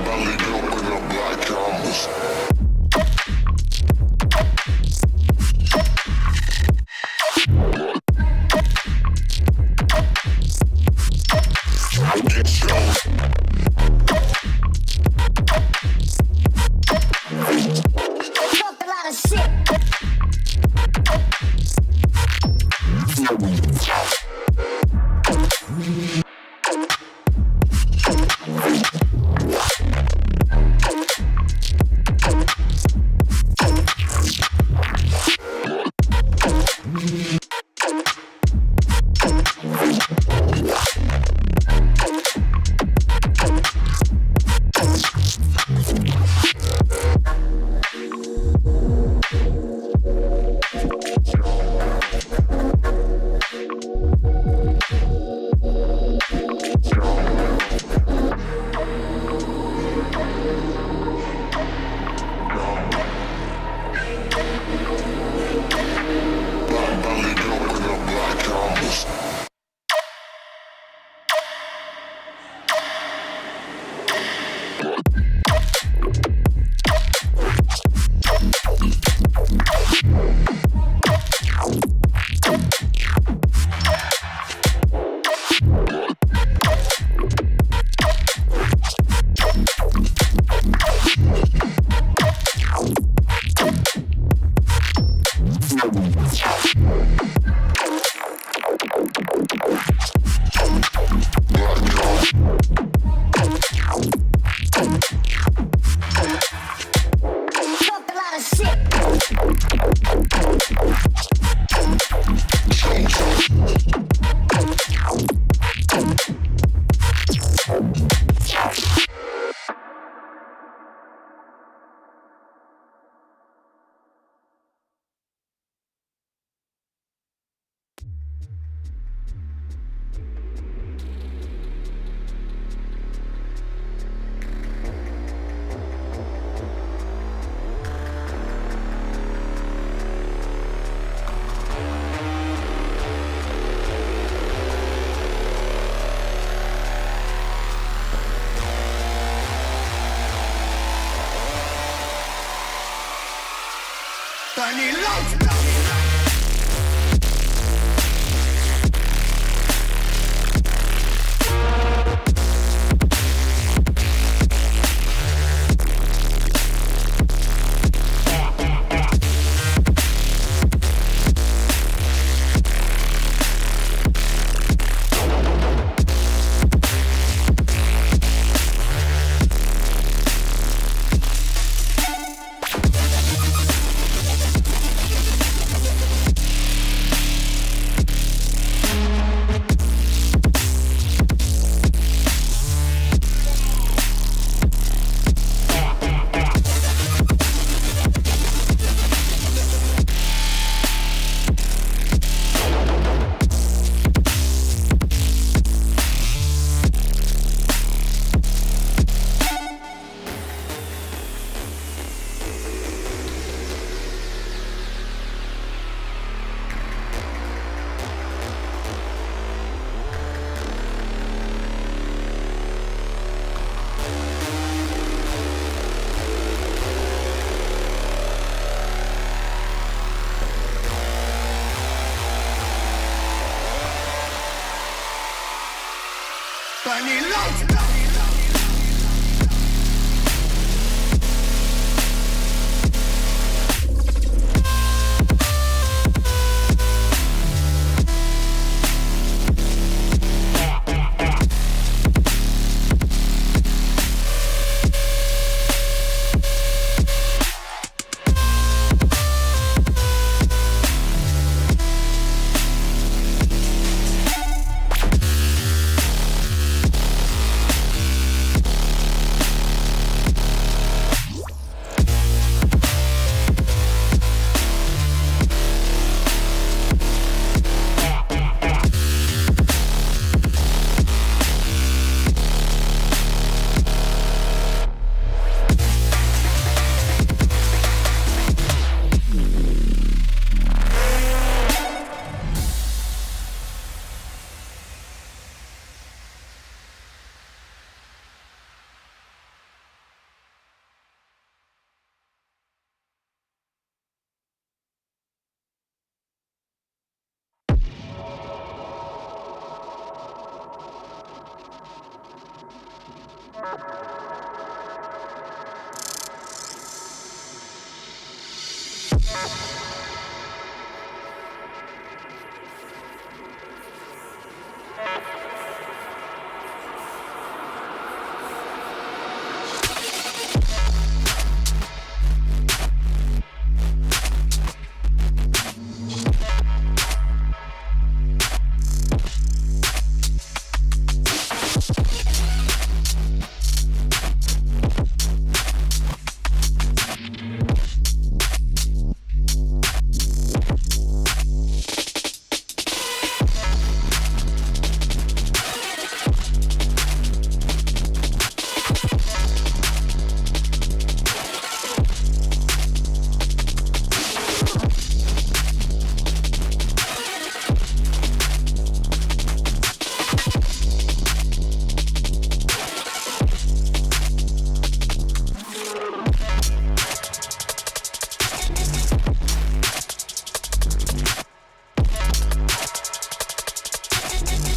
belly going up like canvas.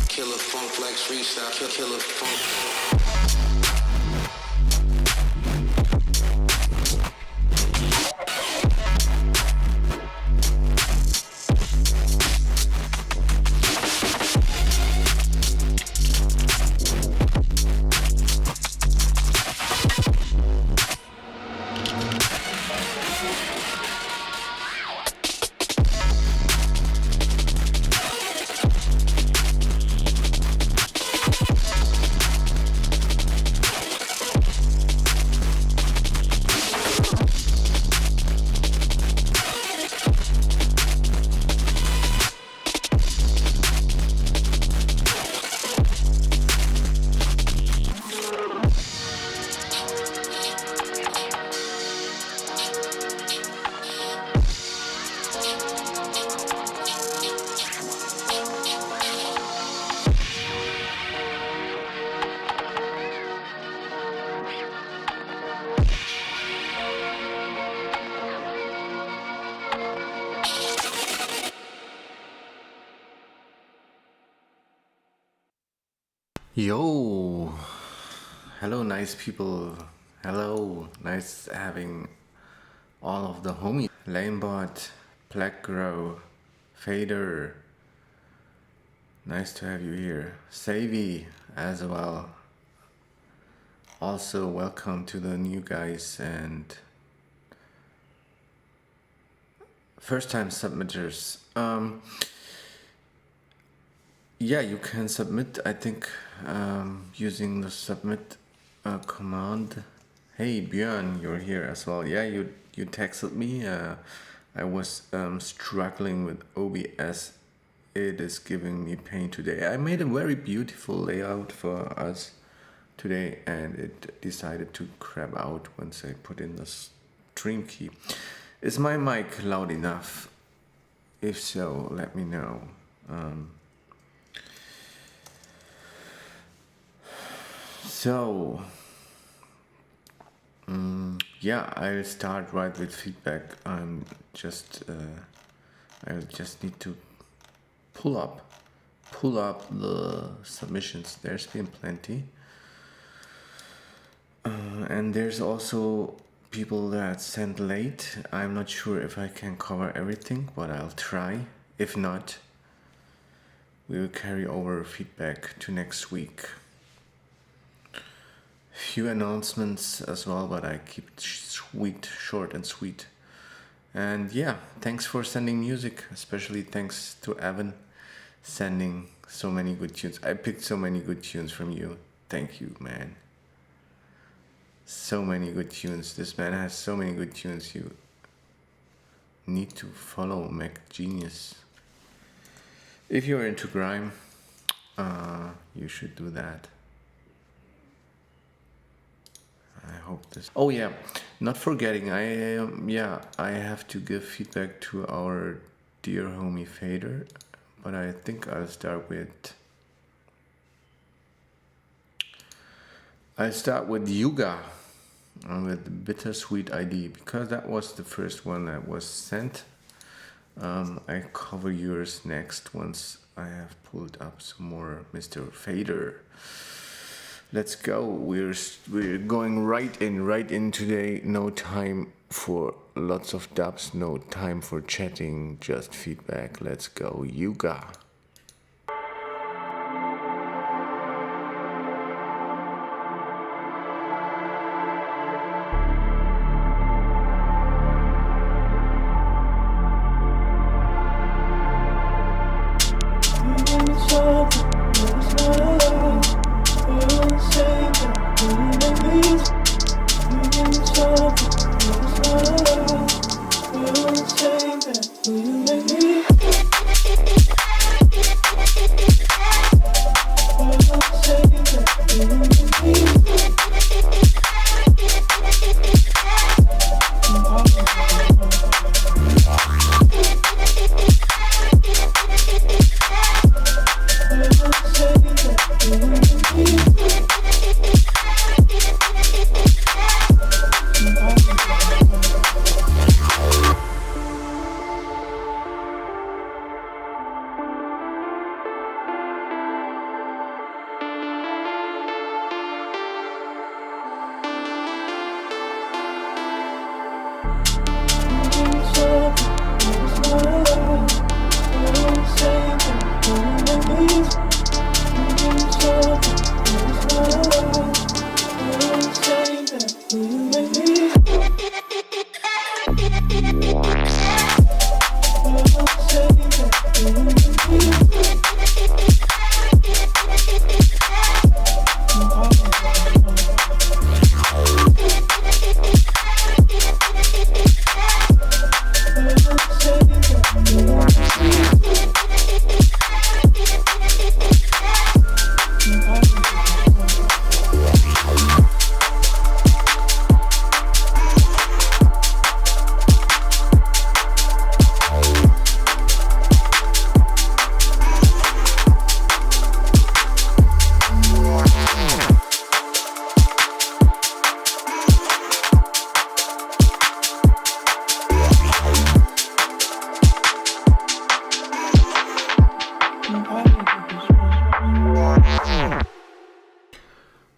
Killer funk like freestyle, killer funk. Yo, hello, nice people. Hello, nice having all of the homies. Lanebot, Black Grow, Fader. Nice to have you here. Savvy as well. Also, welcome to the new guys and first time submitters. Yeah, you can submit, I think, using the submit command. Hey Björn, you're here as well. Yeah, you texted me. I was struggling with OBS. It is giving me pain today. I made a very beautiful layout for us today and it decided to crap out once I put in the stream key. Is my mic loud enough? If so, let me know. So, yeah, I'll start right with feedback. I'll just need to pull up the submissions. There's been plenty, and there's also people that sent late. I'm not sure if I can cover everything, but I'll try. If not, we will carry over feedback to next week. Few announcements as well, but I keep it short and sweet. And yeah, thanks for sending music, especially thanks to Evan sending so many good tunes. I picked so many good tunes from you. Thank you, man. So many good tunes. This man has so many good tunes. You need to follow Mac Genius. If you're into grime, you should do that. I hope this. Oh yeah, not forgetting. I have to give feedback to our dear homie Fader, but I think I'll start with Yuga with Bittersweet ID because that was the first one that was sent. I cover yours next once I have pulled up some more Mr. Fader. Let's go. We're going right in today. No time for lots of dubs. No time for chatting. Just feedback. Let's go, Yuga.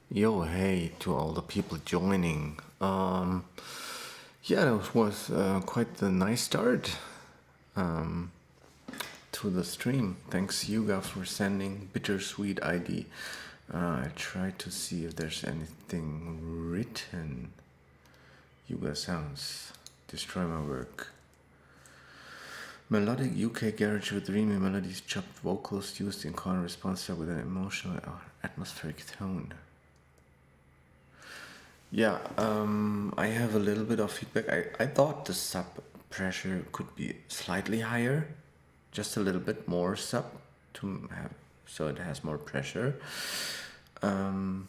Yo, hey to all the people joining. Yeah, that was quite a nice start to the stream. Thanks, Yuga, for sending Bittersweet ID. I tried to see if there's anything written. Yuga sounds destroy my work. Melodic UK garage with dreamy melodies, chopped vocals used in call and response with an emotional or atmospheric tone. Yeah, I have a little bit of feedback. I thought the sub pressure could be slightly higher, just a little bit more sub to have, so it has more pressure. Then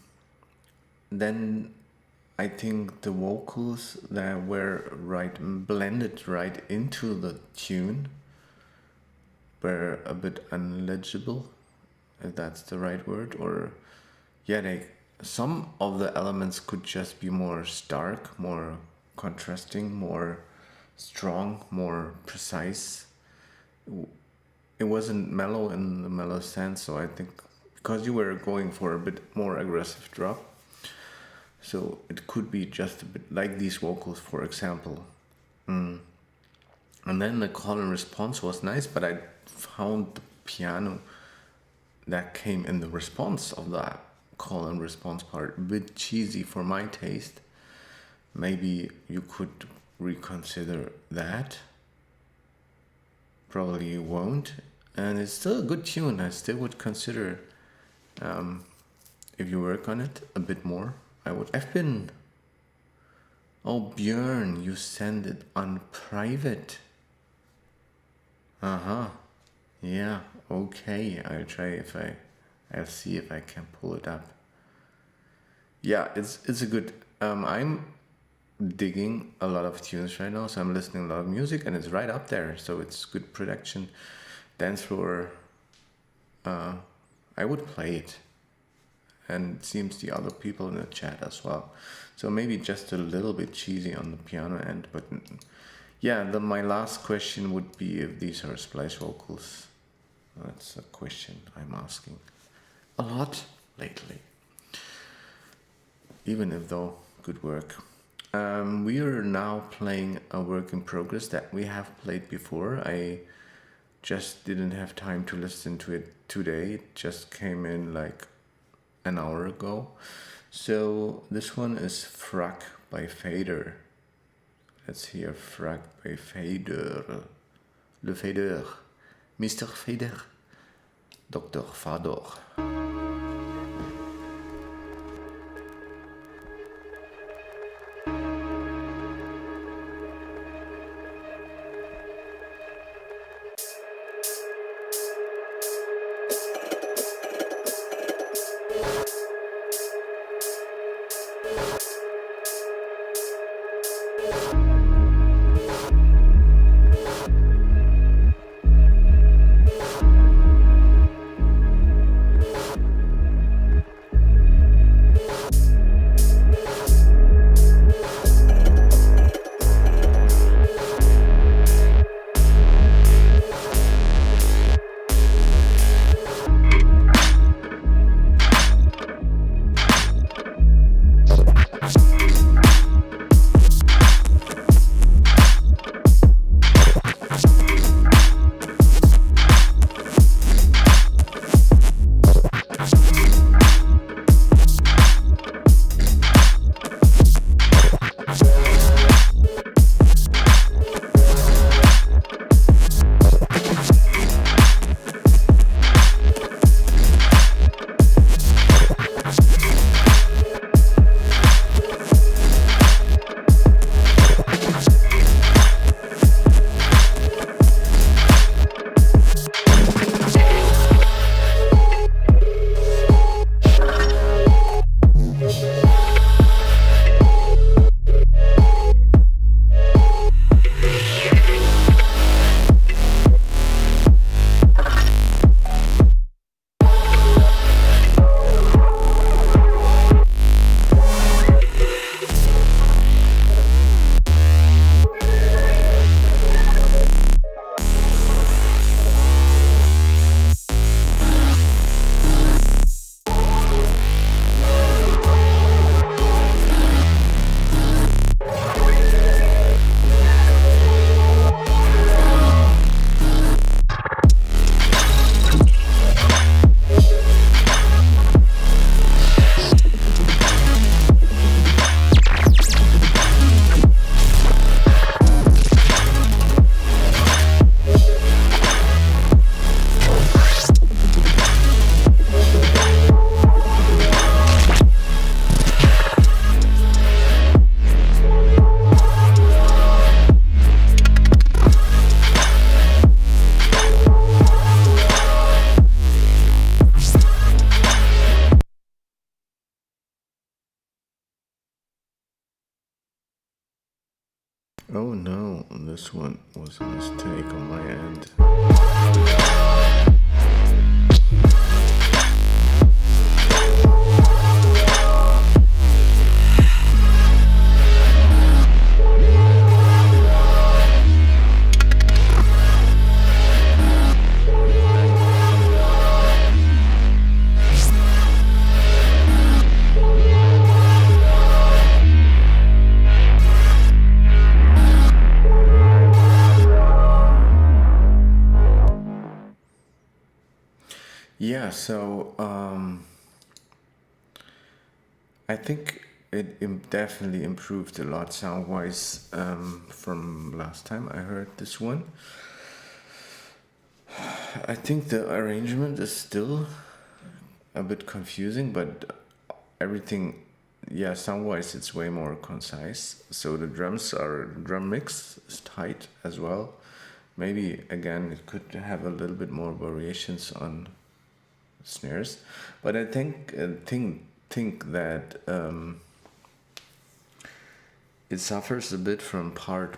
I think the vocals that were blended right into the tune were a bit unlegible, if that's the right word, or yeah, some of the elements could just be more stark, more contrasting, more strong, more precise. It wasn't mellow in the mellow sense, so I think because you were going for a bit more aggressive drop, so it could be just a bit like these vocals, for example. And then the call and response was nice, but I found the piano that came in the response of that call and response part a bit cheesy for my taste. Maybe you could reconsider that. Probably you won't, and it's still a good tune. I still would consider if you work on it a bit more. I've been. Oh, Björn, you send it on private. Yeah, okay. I'll see if I can pull it up. Yeah, it's a good. I'm digging a lot of tunes right now, so I'm listening a lot of music, and it's right up there. So it's good production. Dance floor. I would play it, and it seems the other people in the chat as well. So maybe just a little bit cheesy on the piano end, but yeah. My last question would be if these are splice vocals. That's a question I'm asking a lot lately. even if though good work. We are now playing a work in progress that we have played before. I just didn't have time to listen to it today. It just came in like an hour ago. So this one is Frack by Fader. Let's hear Frack by Fader. Le Fader. Mr. Fader. Dr. Fador. Oh no, this one was a mistake on my end. Yeah, so I think it definitely improved a lot sound-wise from last time I heard this one. I think the arrangement is still a bit confusing, but everything, yeah, sound-wise it's way more concise. So the drum mix is tight as well. Maybe again it could have a little bit more variations on snares, but I think that it suffers a bit from the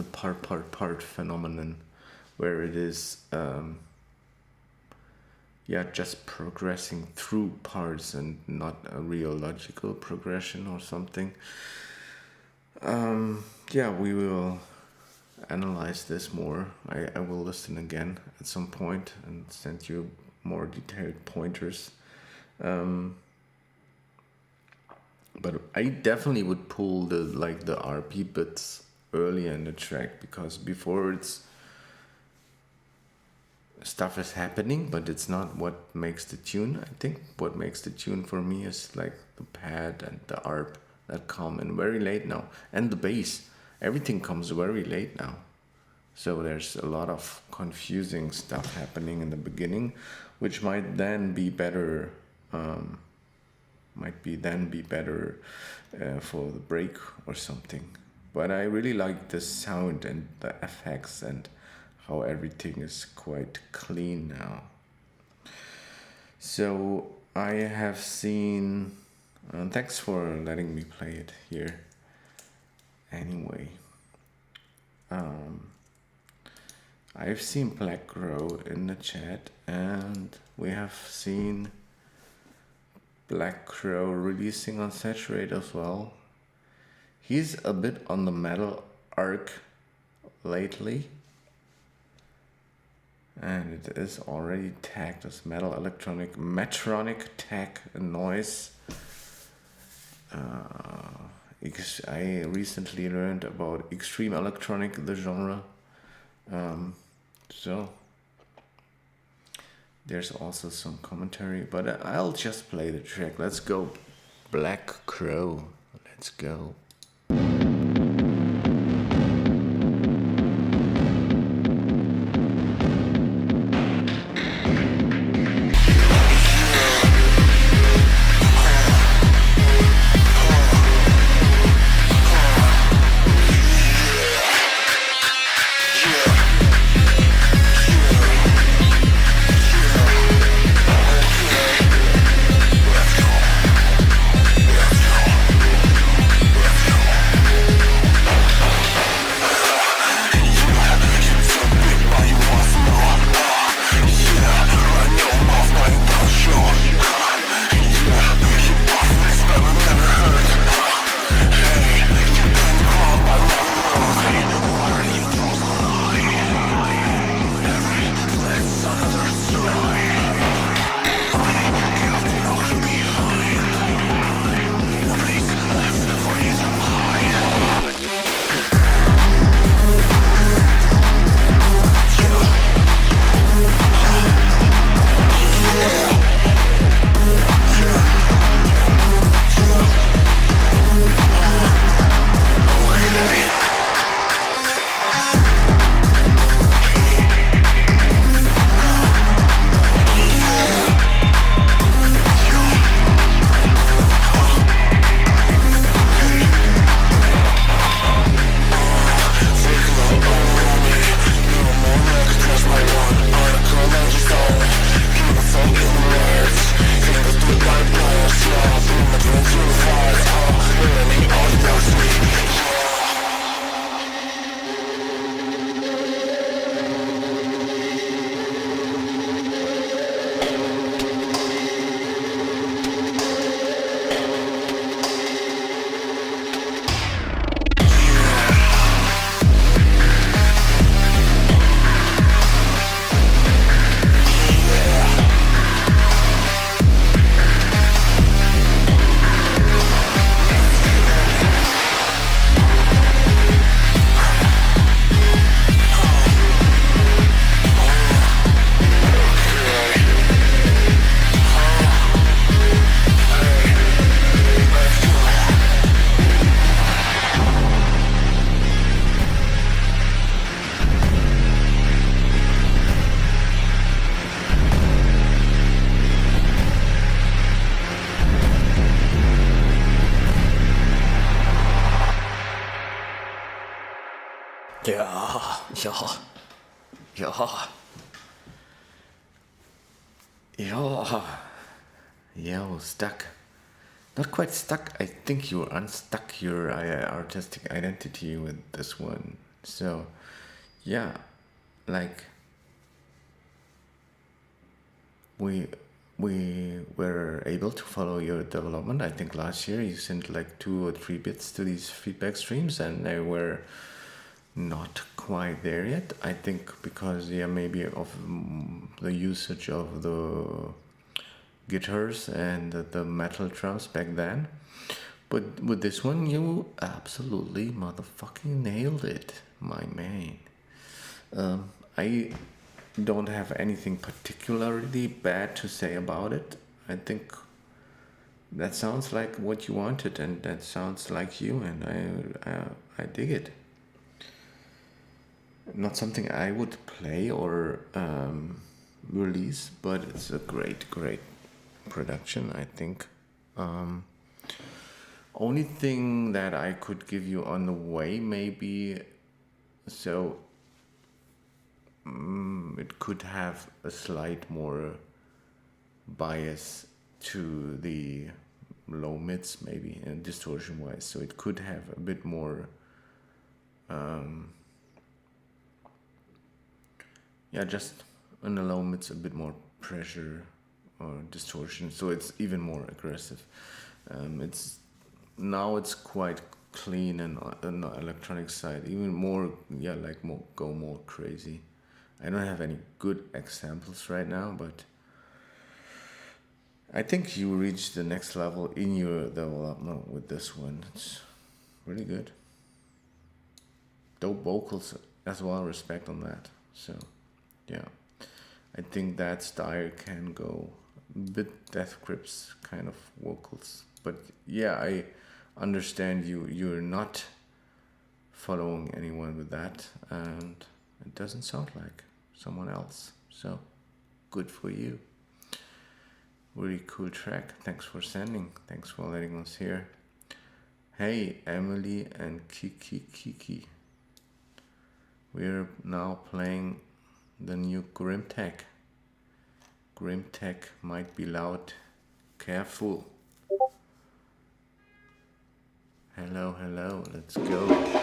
part phenomenon, where it is just progressing through parts and not a real logical progression or something. We will analyze this more. I will listen again at some point and send you more detailed pointers. But I definitely would pull the RP bits earlier in the track, because before it's stuff is happening, but it's not what makes the tune. I think what makes the tune for me is like the pad and the arp that come in very late now, and the bass. Everything comes very late now. So there's a lot of confusing stuff happening in the beginning, which might then be better. For the break or something. But I really like the sound and the effects and how everything is quite clean now. So I have seen. Thanks for letting me play it here. Anyway, I've seen Black Crow in the chat, and we have seen Black Crow releasing on SATURATE as well. He's a bit on the metal arc lately, and it is already tagged as metal electronic Metronic tech noise. I recently learned about extreme electronic, the genre. So there's also some commentary, but I'll just play the track. Let's go. Black Crow. Let's go. Yo, stuck. Not quite stuck. I think you unstuck your artistic identity with this one. So, yeah, like we were able to follow your development. I think last year you sent like 2 or 3 bits to these feedback streams, and they were not quite there yet. I think because maybe of the usage of the guitars and the metal drums back then. But with this one, you absolutely motherfucking nailed it, my man. I don't have anything particularly bad to say about it. I think that sounds like what you wanted, and that sounds like you, and I dig it. Not something I would play or release, but it's a great production, I think. Only thing that I could give you on the way, maybe, so it could have a slight more bias to the low mids, maybe, distortion wise. So it could have a bit more, just on the low mids, a bit more pressure or distortion. So it's even more aggressive. It's quite clean, and on the electronic side, even more, go more crazy. I don't have any good examples right now, but I think you reached the next level in your development with this one. It's really good. Dope vocals as well, respect on that. So, yeah. I think that style can go a bit Death Grips kind of vocals. But yeah, I understand you're not following anyone with that, and it doesn't sound like someone else. So, good for you. Really cool track. Thanks for sending. Thanks for letting us hear. Hey, Emily and Kiki. We're now playing the new Grimtech. Grimtech might be loud. Careful. Hello. Let's go.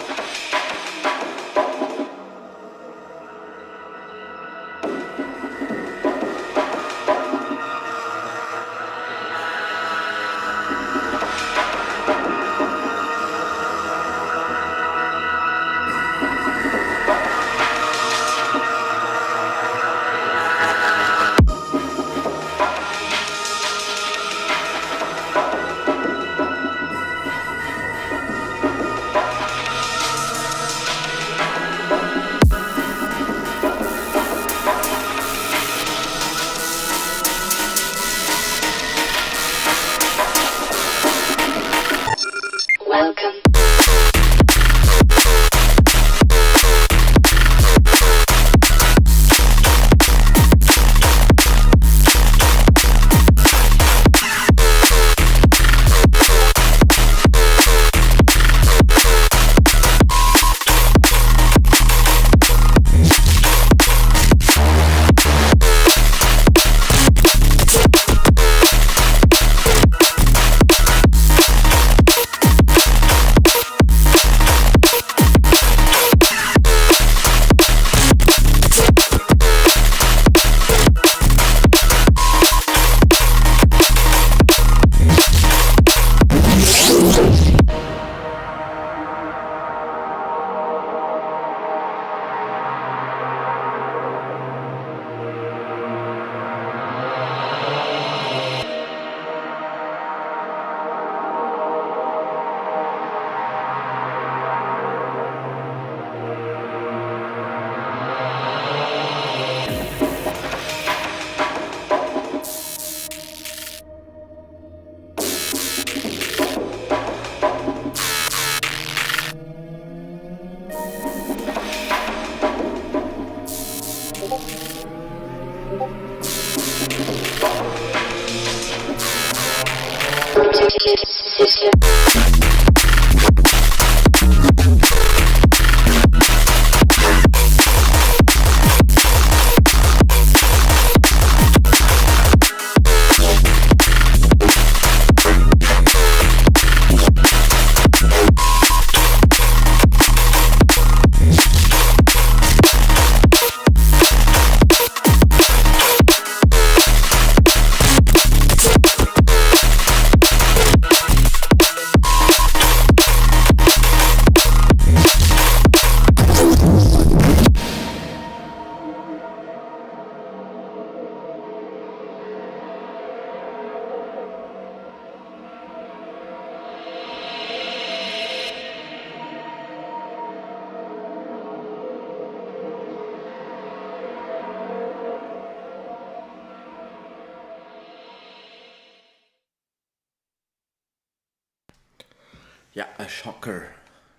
Yeah, a shocker,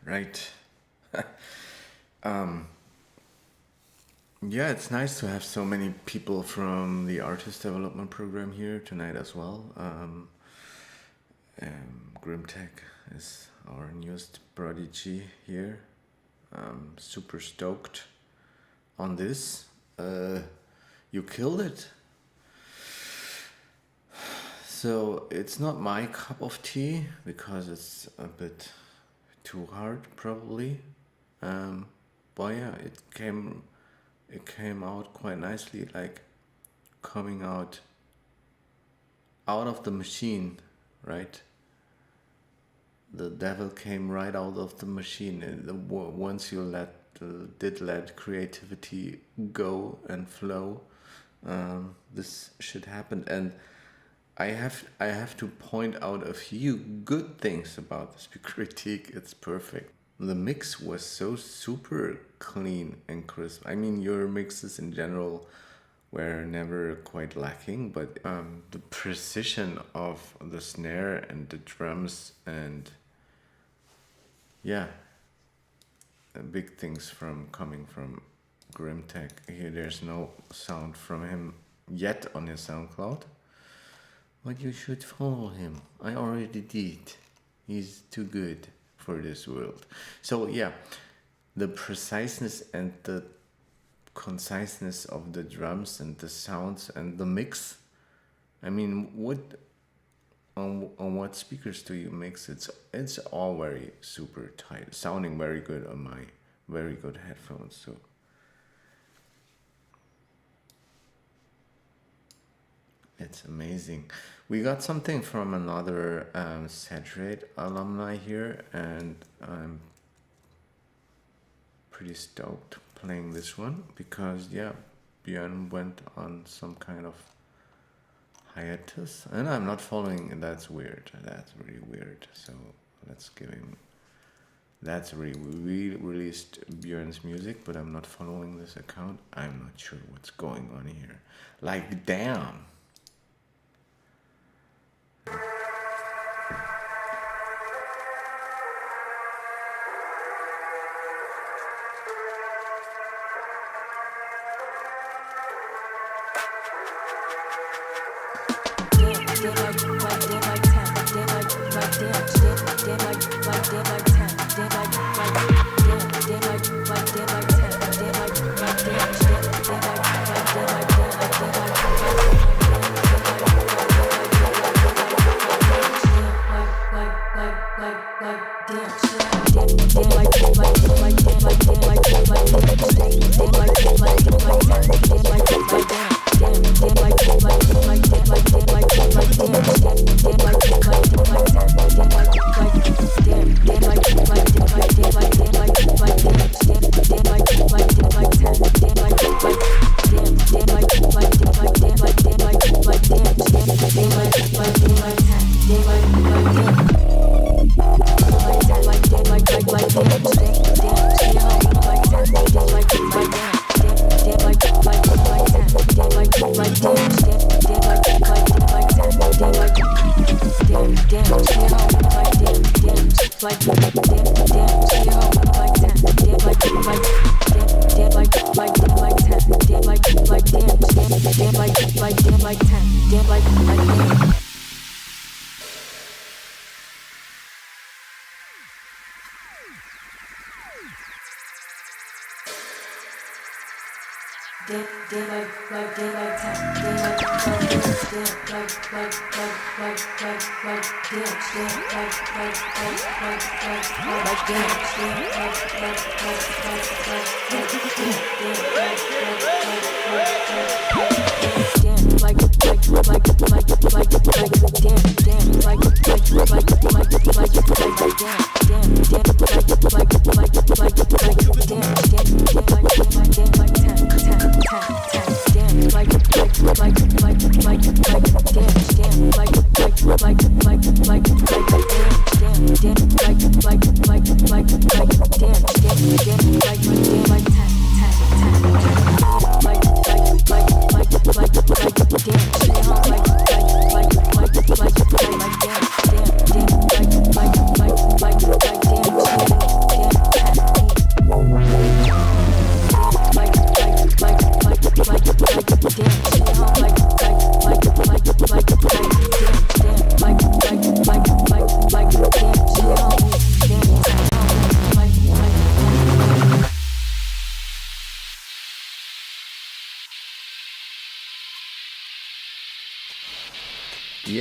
right? Yeah, it's nice to have so many people from the artist development program here tonight as well. Grimtech is our newest prodigy here. Super stoked on this. You killed it. So it's not my cup of tea because it's a bit too hard, probably. But yeah, it came out quite nicely, like coming out of the machine, right? The devil came right out of the machine, and once you did let creativity go and flow, this should happen. And I have to point out a few good things about this critique. It's perfect. The mix was so super clean and crisp. I mean, your mixes in general were never quite lacking, but the precision of the snare and the drums, and yeah, big things coming from Grimtech. Here, there's no sound from him yet on his SoundCloud, but you should follow him. I already did. He's too good for this world. So yeah, the preciseness and the conciseness of the drums and the sounds and the mix. I mean, on what speakers do you mix? It's all very super tight, sounding very good on my very good headphones. So it's amazing. We got something from another SATURATE alumni here, and I'm pretty stoked playing this one because yeah, Björn went on some kind of hiatus, and I'm not following, and that's weird. That's really weird. So let's give him. That's really, we released Björn's music, but I'm not following this account. I'm not sure what's going on here. Like, damn.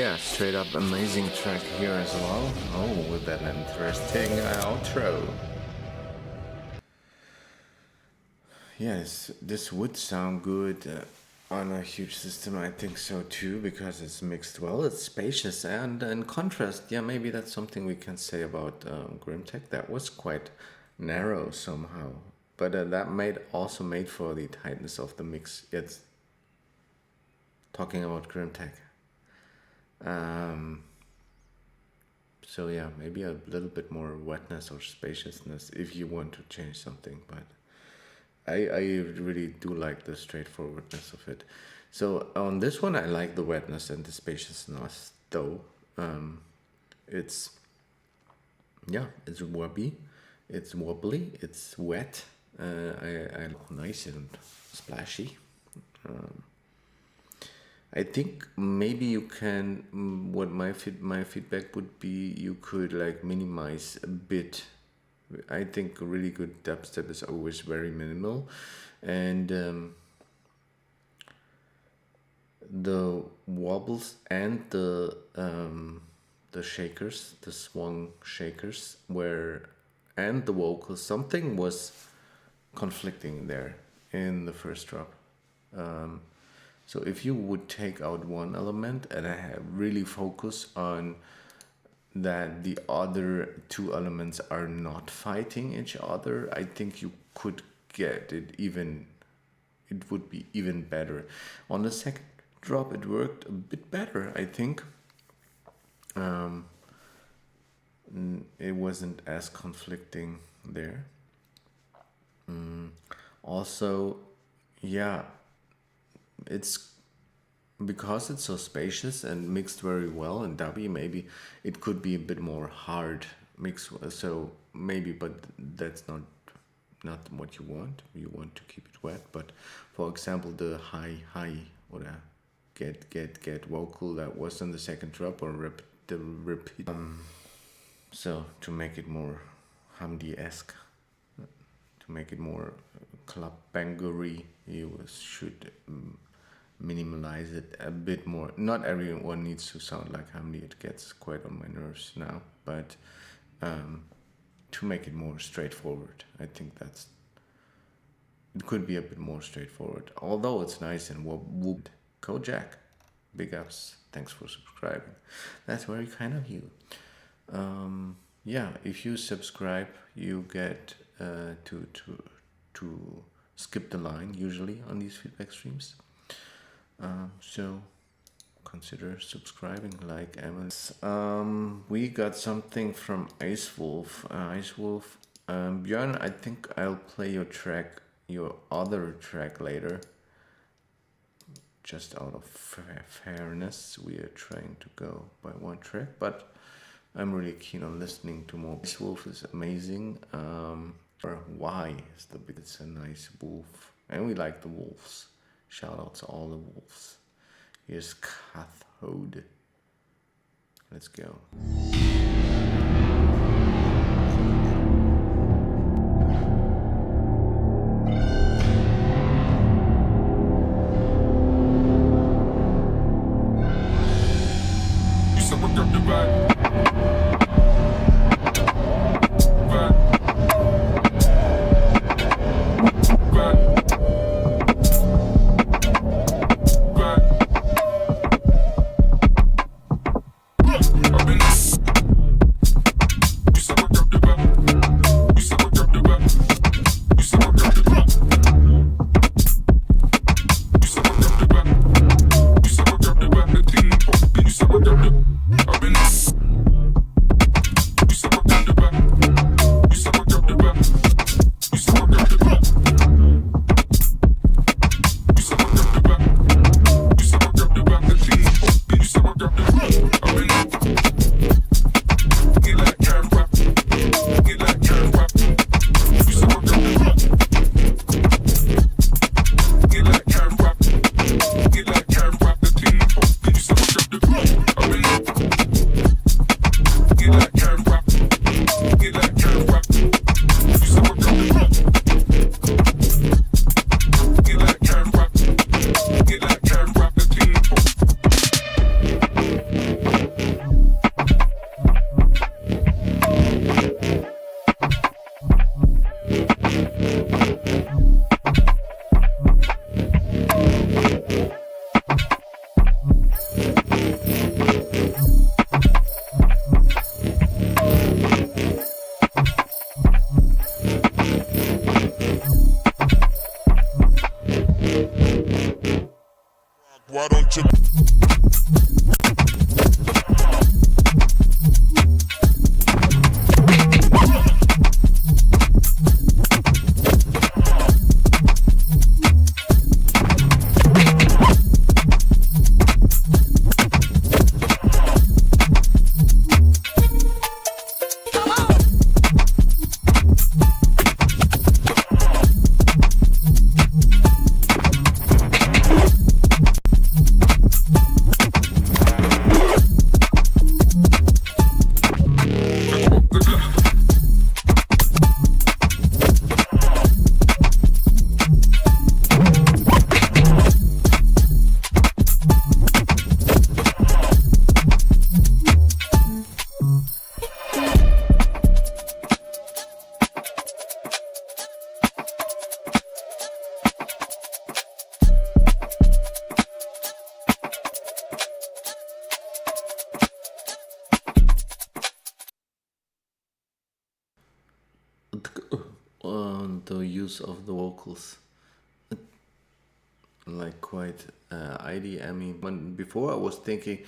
yeah, straight up amazing track here as well. Oh, with that interesting outro. Yes, this would sound good on a huge system. I think so too, because it's mixed well, it's spacious, and in contrast, yeah, maybe that's something we can say about Grimtech. That was quite narrow somehow, but that also made for the tightness of the mix. It's talking about Grimtech. So yeah, maybe a little bit more wetness or spaciousness if you want to change something, but I really do like the straightforwardness of it. So on this one, I like the wetness and the spaciousness, though. It's, yeah, it's wobbly, it's wet. I nice and splashy. I think maybe you can. What my feedback would be, you could like minimize a bit. I think a really good dubstep is always very minimal, and the wobbles and the shakers, the swung shakers, and the vocals, something was conflicting there in the first drop. So if you would take out one element and really focus on that the other two elements are not fighting each other, I think you could get it would be even better. On the second drop, it worked a bit better, I think. It wasn't as conflicting there. Also, yeah, it's because it's so spacious and mixed very well and dubby, maybe it could be a bit more hard mix, so maybe, but that's not what you want. You want to keep it wet. But for example, the high or the get vocal that was in the second drop, or the repeat, so to make it more Hamdi-esque, to make it more club bangery, you should minimalize it a bit more. Not everyone needs to sound like Hamdi. It gets quite on my nerves now, but to make it more straightforward, I think it could be a bit more straightforward, although it's nice and whooped. Kojak, big ups, thanks for subscribing. That's very kind of you. Yeah, if you subscribe, you get to skip the line usually on these feedback streams. So consider subscribing, like Emily. We got something from Ice Wolf. Björn, I think I'll play your other track later. Just out of fairness, we are trying to go by one track, but I'm really keen on listening to more. Ice Wolf is amazing. Or why is the bit? It's a nice wolf, and we like the wolves. Shout out to all the wolves. Here's Cathode. Let's go. You said what up the back. I've been the use of the vocals, like quite IDM-y. When before I was thinking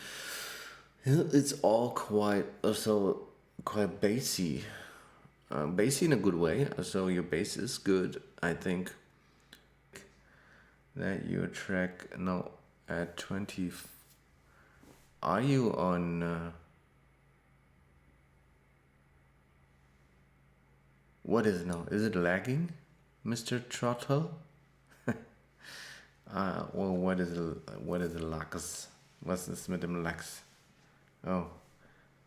it's all quite also quite bassy, bassy in a good way. So your bass is good, I think. That your track now at 20. Are you on? What is it now? Is it lagging, Mr. Trottle? Well, what is the lags? Was this mit dem lags? Oh,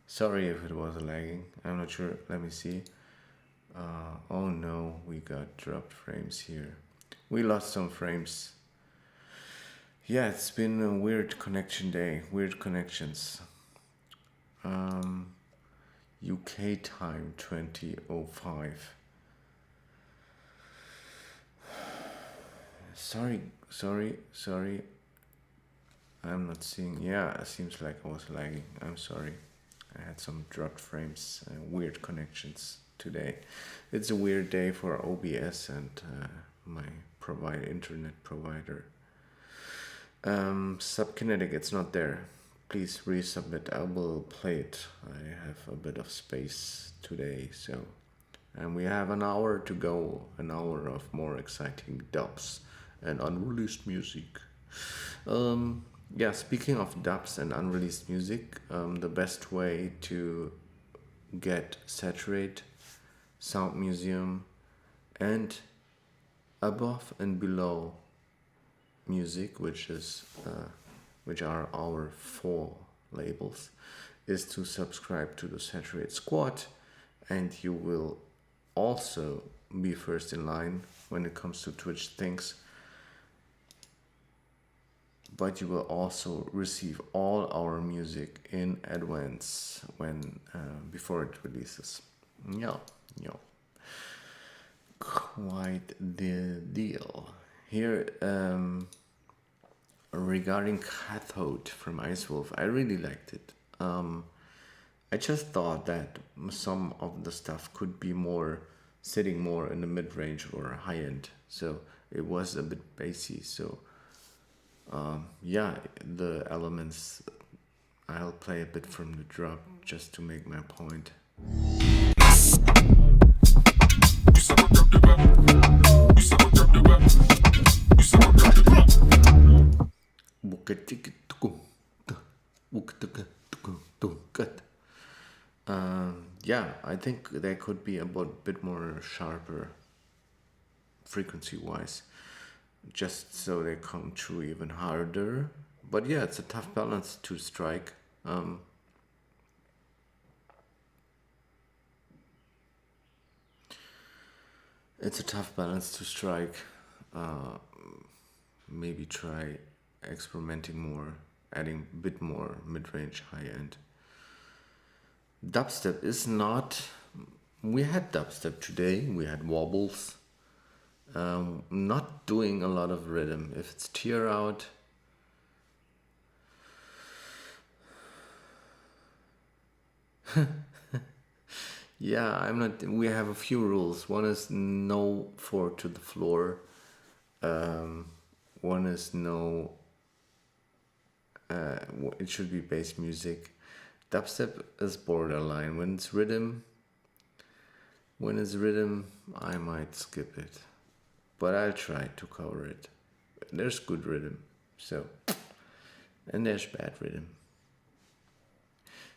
sorry if it was lagging. I'm not sure. Let me see. Oh no, we got dropped frames here. We lost some frames. Yeah, it's been a weird connection day. Weird connections. UK time 20:05. Sorry. I'm not seeing. Yeah, it seems like I was lagging. I'm sorry. I had some dropped frames and weird connections today. It's a weird day for OBS and my internet provider. Subkinetic, it's not there. Please resubmit. I will play it. I have a bit of space today, so. And we have an hour to go. An hour of more exciting dubs and unreleased music. Yeah, speaking of dubs and unreleased music, the best way to get SATURATE, Sound Museum, and above and below music, which are our 4 labels, is to subscribe to the SATURATE squad, and you will also be first in line when it comes to Twitch things. But you will also receive all our music in advance when before it releases. Yeah. Quite the deal. Here, regarding Cathode from Ice Wolf, I really liked it. I just thought that some of the stuff could be sitting more in the mid-range or high-end. So it was a bit bassy. So yeah, the elements, I'll play a bit from the drop just to make my point. Yeah, I think they could be a bit more sharper frequency-wise, just so they come through even harder. But yeah, it's a tough balance to strike. It's a tough balance to strike. Maybe try experimenting more, adding a bit more mid-range, high-end. Dubstep is not. We had dubstep today. We had wobbles. Not doing a lot of rhythm. If it's tear out, yeah, I'm not. We have a few rules. One is no 4 to the floor. One is no. It should be bass music. Dubstep is borderline. When it's rhythm, I might skip it, but I'll try to cover it. There's good rhythm, and there's bad rhythm.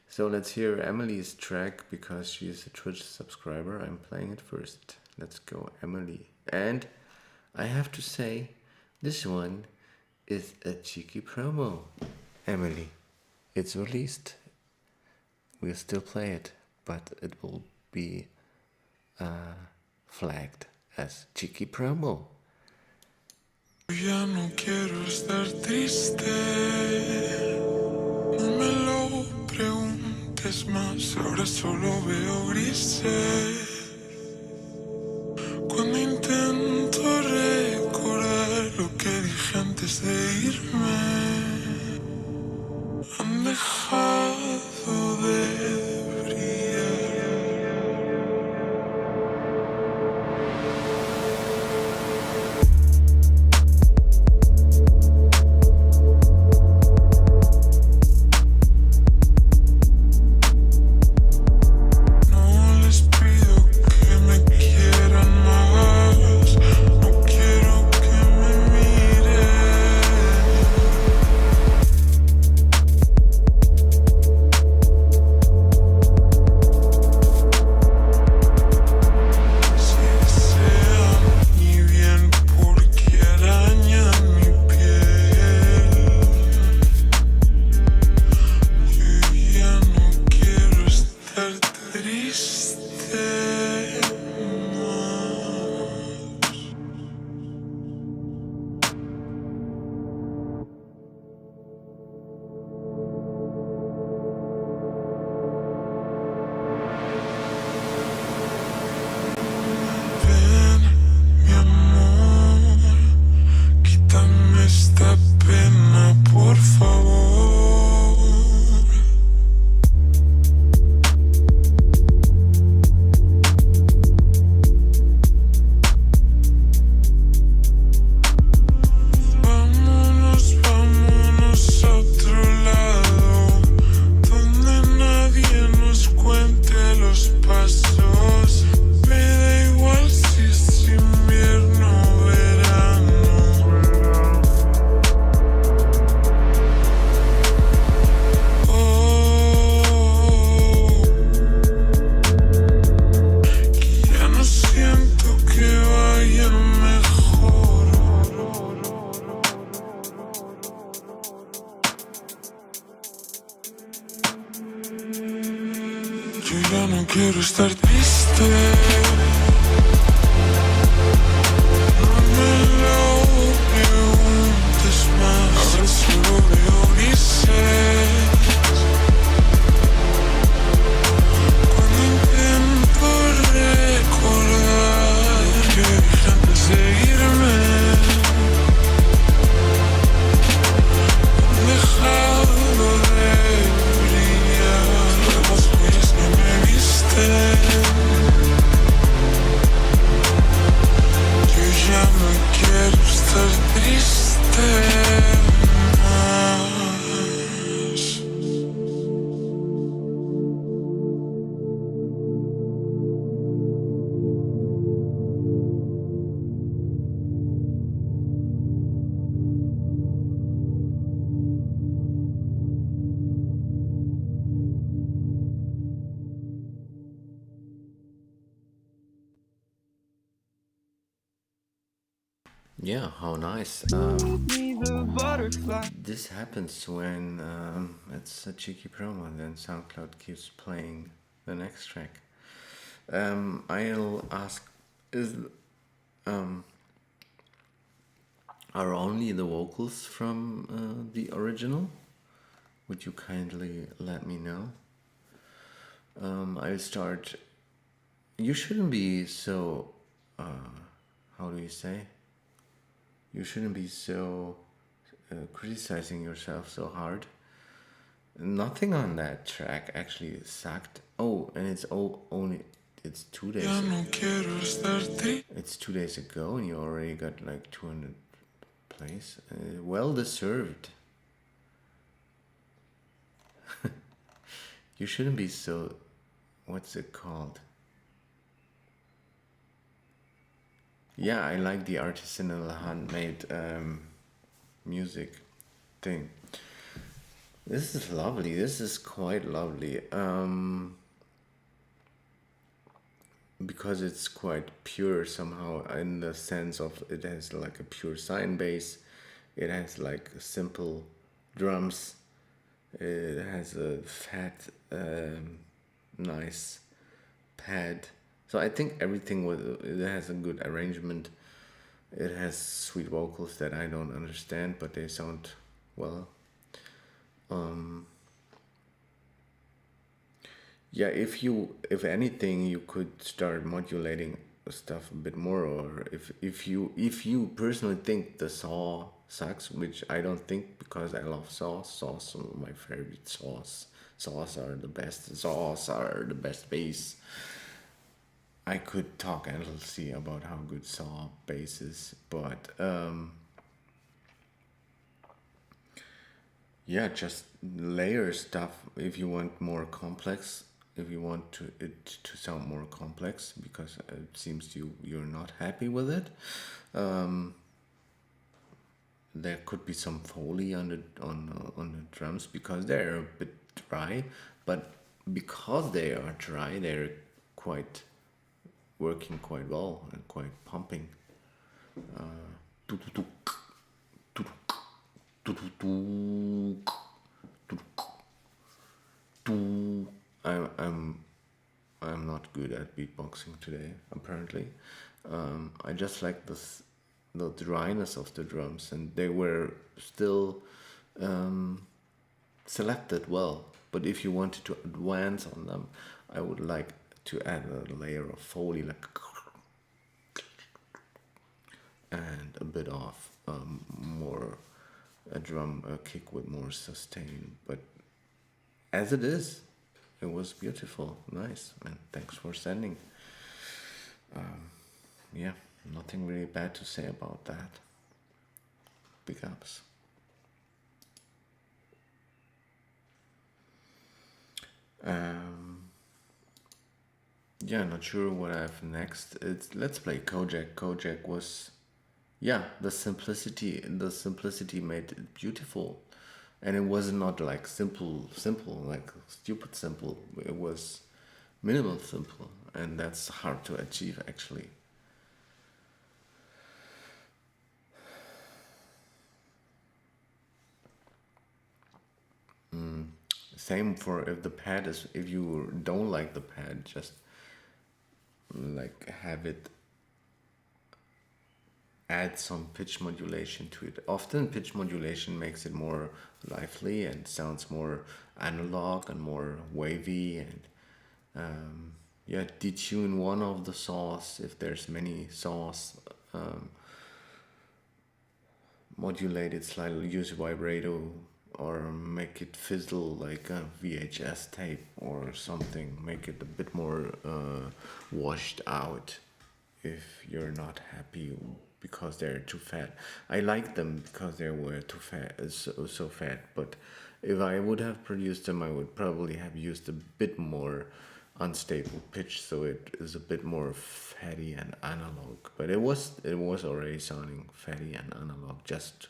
So let's hear Emily's track because she's a Twitch subscriber. I'm playing it first. Let's go, Emily. And I have to say, this one is a cheeky promo. Emily, it's released. We'll still play it, but it will be flagged as cheeky promo. Ya no quiero estar triste, no me lo preguntes más, ahora solo veo grises. Cuando intento recordar lo que dije antes de irme, han dejado de brillar. viste. No me lo preguntes más, ahora solo veo grises. Cuando intento recordar que antes de irme he dejado de brillar, las huellas que me visten. Yo ya no quiero estar triste más. Yeah, how nice. This happens when it's a cheeky promo and then SoundCloud keeps playing the next track. I'll ask, is are only the vocals from the original? Would you kindly let me know? I'll start. You shouldn't be so. How do you say? You shouldn't be so criticizing yourself so hard. Nothing on that track actually sucked. Oh, and only it's 2 days. Ya no quiero estar triste. It's 2 days ago, and you already got like 200 plays. Well deserved. You shouldn't be so. What's it called? Yeah, I like the artisanal handmade music thing. This is lovely. This is quite lovely. Because it's quite pure somehow, in the sense of it has like a pure sine bass. It has like simple drums. It has a fat, nice pad. So I think everything it has a good arrangement. It has sweet vocals that I don't understand, but they sound well. Yeah, if anything, you could start modulating stuff a bit more, or if you personally think the saw sucks, which I don't think, because I love saws. Saws are my favorite saws. Saws are the best. Saws are the best bass. I could talk endlessly about how good saw bass is, but yeah, just layer stuff if you want more complex. If you want it to sound more complex, because it seems you're not happy with it. There could be some foley on the drums, because they're a bit dry, but because they are dry, they're quite working quite well and quite pumping. I'm not good at beatboxing today, apparently. I just like the dryness of the drums, and they were still selected well. But if you wanted to advance on them, I would like to add a layer of foley, like, and a bit of more a drum kick with more sustain. But as it is, it was beautiful, nice, and thanks for sending. Yeah, nothing really bad to say about that. Big ups. Yeah, not sure what I have next. Let's play Kojak. Kojak was, yeah, the simplicity made it beautiful, and it was not like simple, like stupid simple. It was minimal simple, and that's hard to achieve actually. Same for if the pad is, if you don't like the pad, just like have it add some pitch modulation to it. Often pitch modulation makes it more lively and sounds more analog and more wavy, and yeah, detune one of the saws if there's many saws. Modulate it slightly, use vibrato, or make it fizzle like a VHS tape or something. Make it a bit more washed out if you're not happy because they're too fat. I like them because they were too fat, so fat. But if I would have produced them, I would probably have used a bit more unstable pitch, so it is a bit more fatty and analog. But it was already sounding fatty and analog, just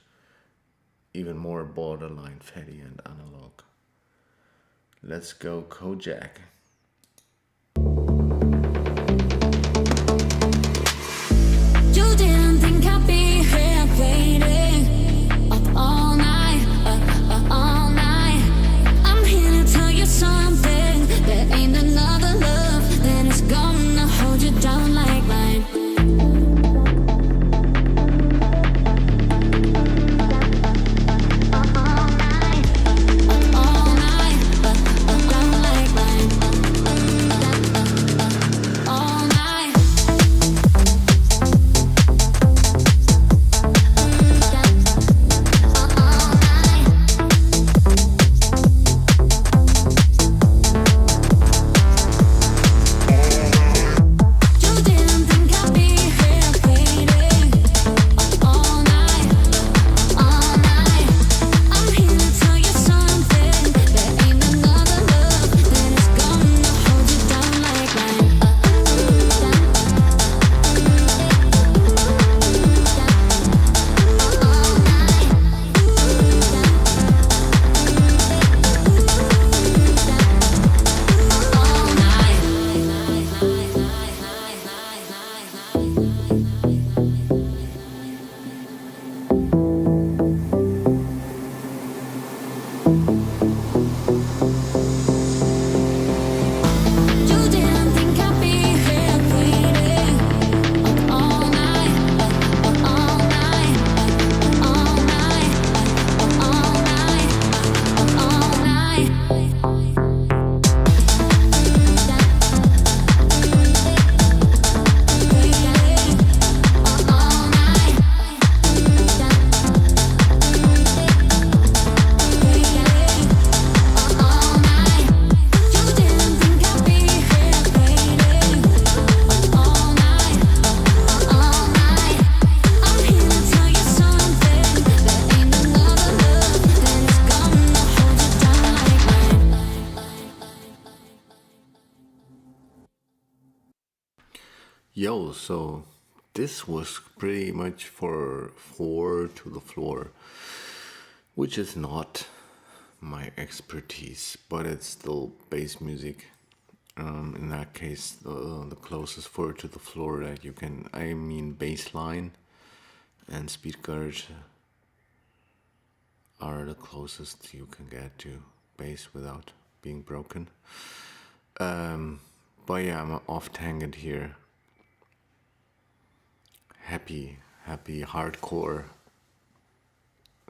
even more borderline fatty and analog. Let's go Kojak. You didn't think I'd be here waiting up all night, all night. I'm here to tell you something. There ain't another love that is gonna hold you down like mine. All night, down like mine. All night. You didn't think I'd be here waiting all night, all night. I'm here to tell you something. There ain't another love that is gonna hold you down like mine. All You didn't think I'd be here waiting all night, all night, all night, all night, all night. You didn't think I'd be here waiting all night, all night. I'm here to tell you something. There ain't another love that is gonna hold you down like mine. Yo, so this was pretty much for 4 to the floor, which is not my expertise, but it's still bass music. In that case, the closest 4 to the floor that you can, I mean, bass line and speed guards are the closest you can get to bass without being broken. But yeah, I'm off tangent here. Happy hardcore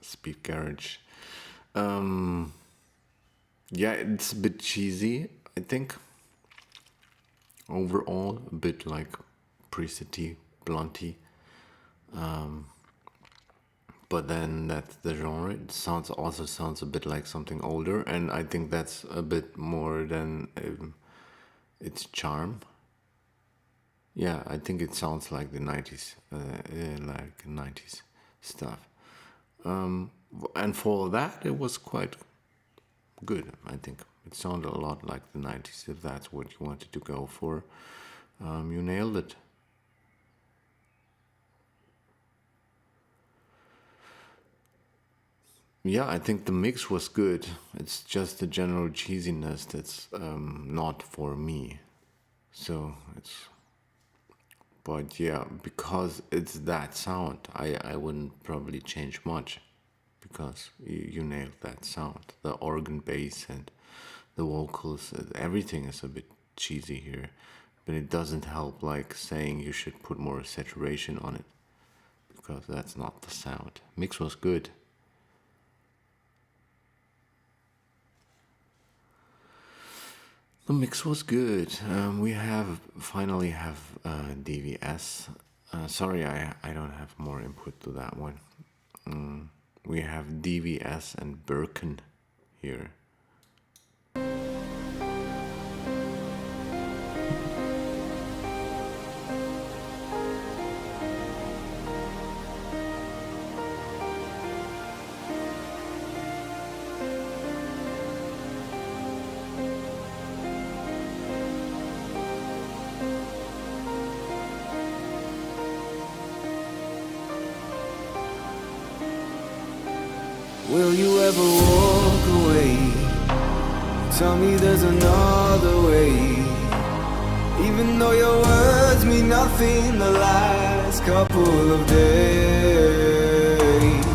speed garage. Yeah, it's a bit cheesy, I think. Overall, a bit like presetty, blunty. But then that's the genre. It also sounds a bit like something older, and I think that's a bit more than its charm. Yeah, I think it sounds like the 90s, like 90s stuff. And for that, it was quite good, I think. It sounded a lot like the 90s, if that's what you wanted to go for. You nailed it. Yeah, I think the mix was good. It's just the general cheesiness that's not for me. So it's, but yeah, because it's that sound, I wouldn't probably change much, because you nailed that sound. The organ bass and the vocals, everything is a bit cheesy here, a but it doesn't help like saying you should put more saturation on it, because that's not the sound. Mix was good. The mix was good. We finally have DVS. Sorry, I don't have more input to that one. We have DVS and Birkin here. Will you ever walk away? Tell me there's another way. Even though your words mean nothing the last couple of days.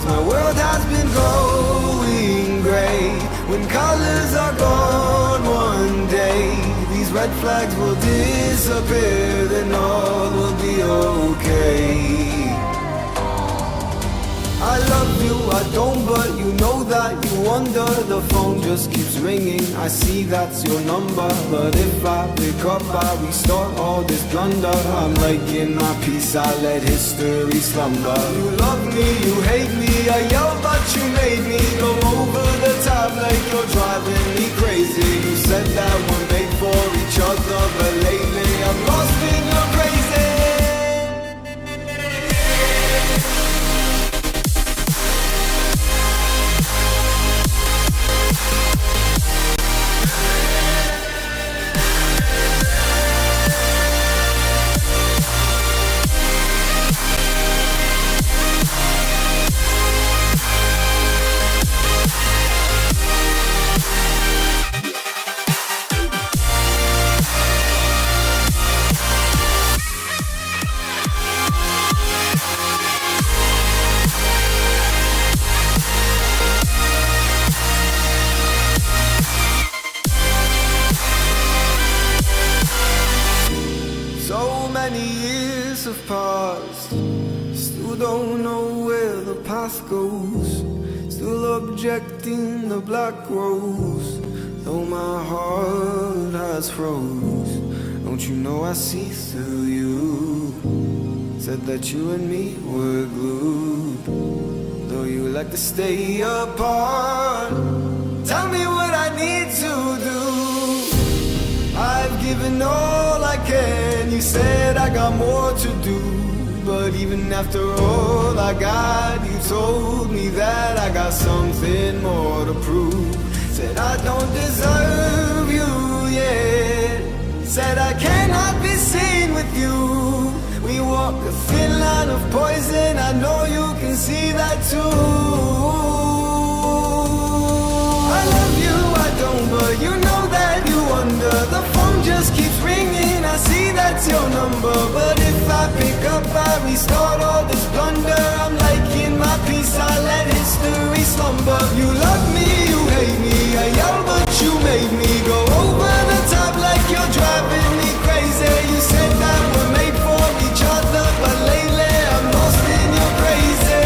My world has been going gray. When colors are gone one day, these red flags will disappear, then all will be okay. I love you, I don't, but you know that you wonder. The phone just keeps ringing, I see that's your number. But if I pick up, I restart all this blunder. I'm like in my peace, I let history slumber. You love me, you hate me, I yell but you made me go over the top like you're driving me crazy. You said that we're made for each other, but lately I'm lost in your crazy. Have passed, still don't know where the path goes, still objecting the black rose, though my heart has froze. Don't you know I see through you? Said that you and me were glued, though you like to stay apart. Tell me what I need to do. I've given all I can. You said I got more to do, but even after all I got, you told me that I got something more to prove. Said I don't deserve you yet. Said I cannot be seen with you. We walk a thin line of poison, I know you can see that too. I love you, I don't, but you know that you wonder. The phone just keeps ringing, I see that's your number. But if I pick up, I restart all this blunder. I'm like in my peace, I let history slumber. You love me, you hate me, I yell but you made me go over the top like you're driving me crazy. You said that we're made for each other, but lately I'm lost in your crazy.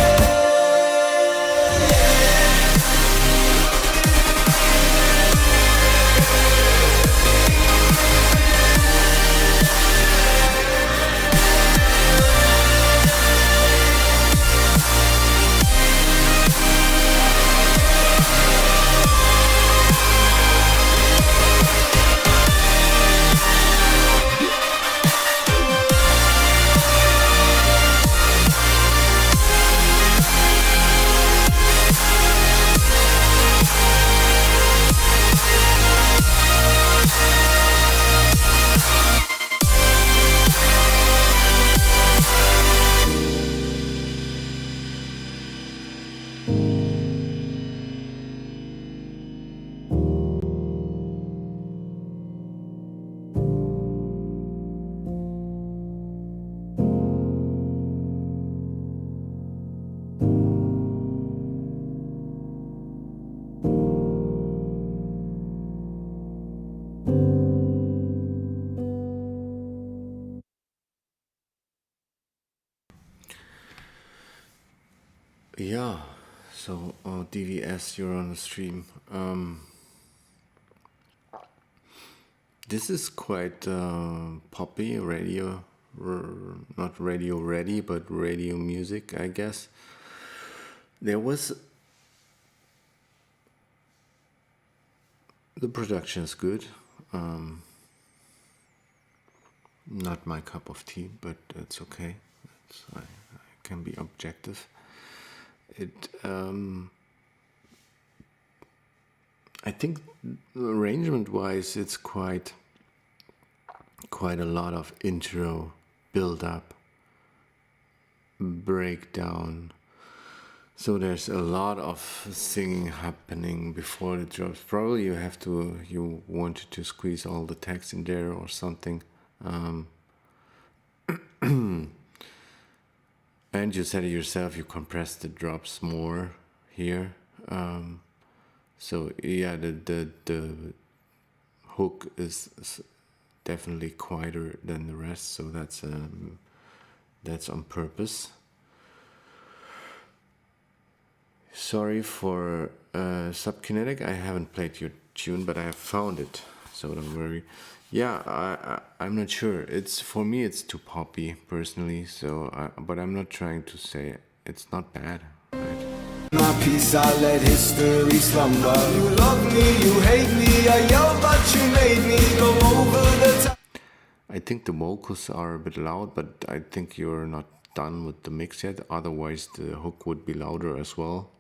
Yeah, so DVS, you're on the stream. This is quite poppy radio, not radio ready, but radio music, I guess. There was the production is good. Not my cup of tea, but it's okay. I can be objective. I think arrangement-wise, it's quite a lot of intro, build-up, breakdown. So there's a lot of singing happening before it drops. Probably you wanted to squeeze all the text in there or something. And you said it yourself, you compressed the drops more here. So yeah, the hook is definitely quieter than the rest. So that's on purpose. Sorry for Subkinetic. I haven't played your tune, but I have found it. So don't worry. Yeah, I'm not sure. For me, it's too poppy personally. So, but I'm not trying to say it's not bad. Right? My peace, I let history slumber. You love me, you hate me. I yelled, but you made me go over the top. I think the vocals are a bit loud, but I think you're not done with the mix yet. Otherwise, the hook would be louder as well.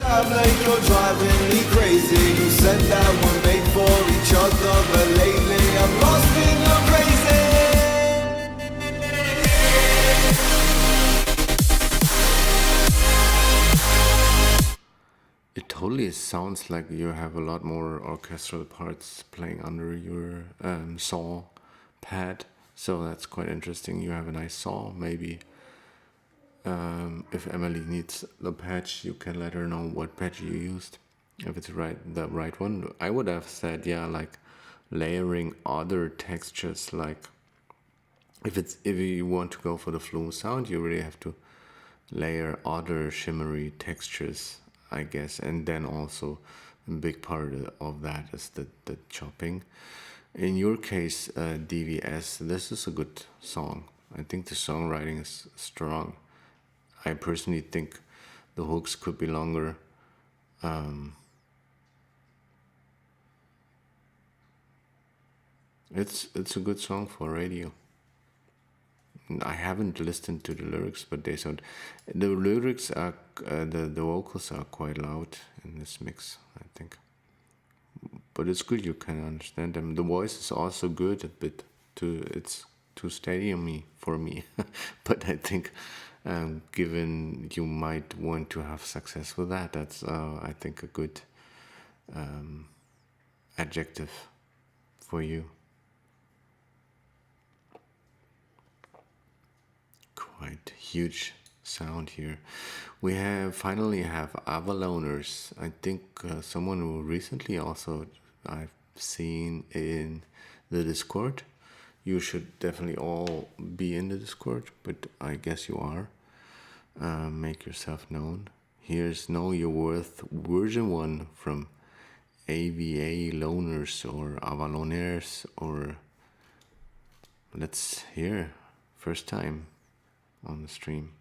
I'm like you're driving me crazy. You said that we're made for each other, but lately I'm lost in your crazy. It totally sounds like you have a lot more orchestral parts playing under your saw pad. So that's quite interesting. You have a nice saw, maybe. If Emily needs the patch, you can let her know what patch you used. If it's the right one, I would have said, yeah, like layering other textures. Like if you want to go for the flume sound, you really have to layer other shimmery textures, I guess. And then also a big part of that is the chopping. In your case, DVS, this is a good song. I think the songwriting is strong. I personally think the hooks could be longer. It's a good song for radio. I haven't listened to the lyrics, but they sound. The lyrics are the vocals are quite loud in this mix, I think. But it's good, you can understand them. The voice is also good, it's too steady for me. But I think, given you might want to have success with that, that's I think a good adjective for you. Quite huge sound here. We finally have Avaloners. I think someone who recently also I've seen in the Discord. You should definitely all be in the Discord, but I guess you are. Make yourself known. Here's Know Your Worth version 1 from AVA Loners or Avaloners, or let's hear first time on the stream.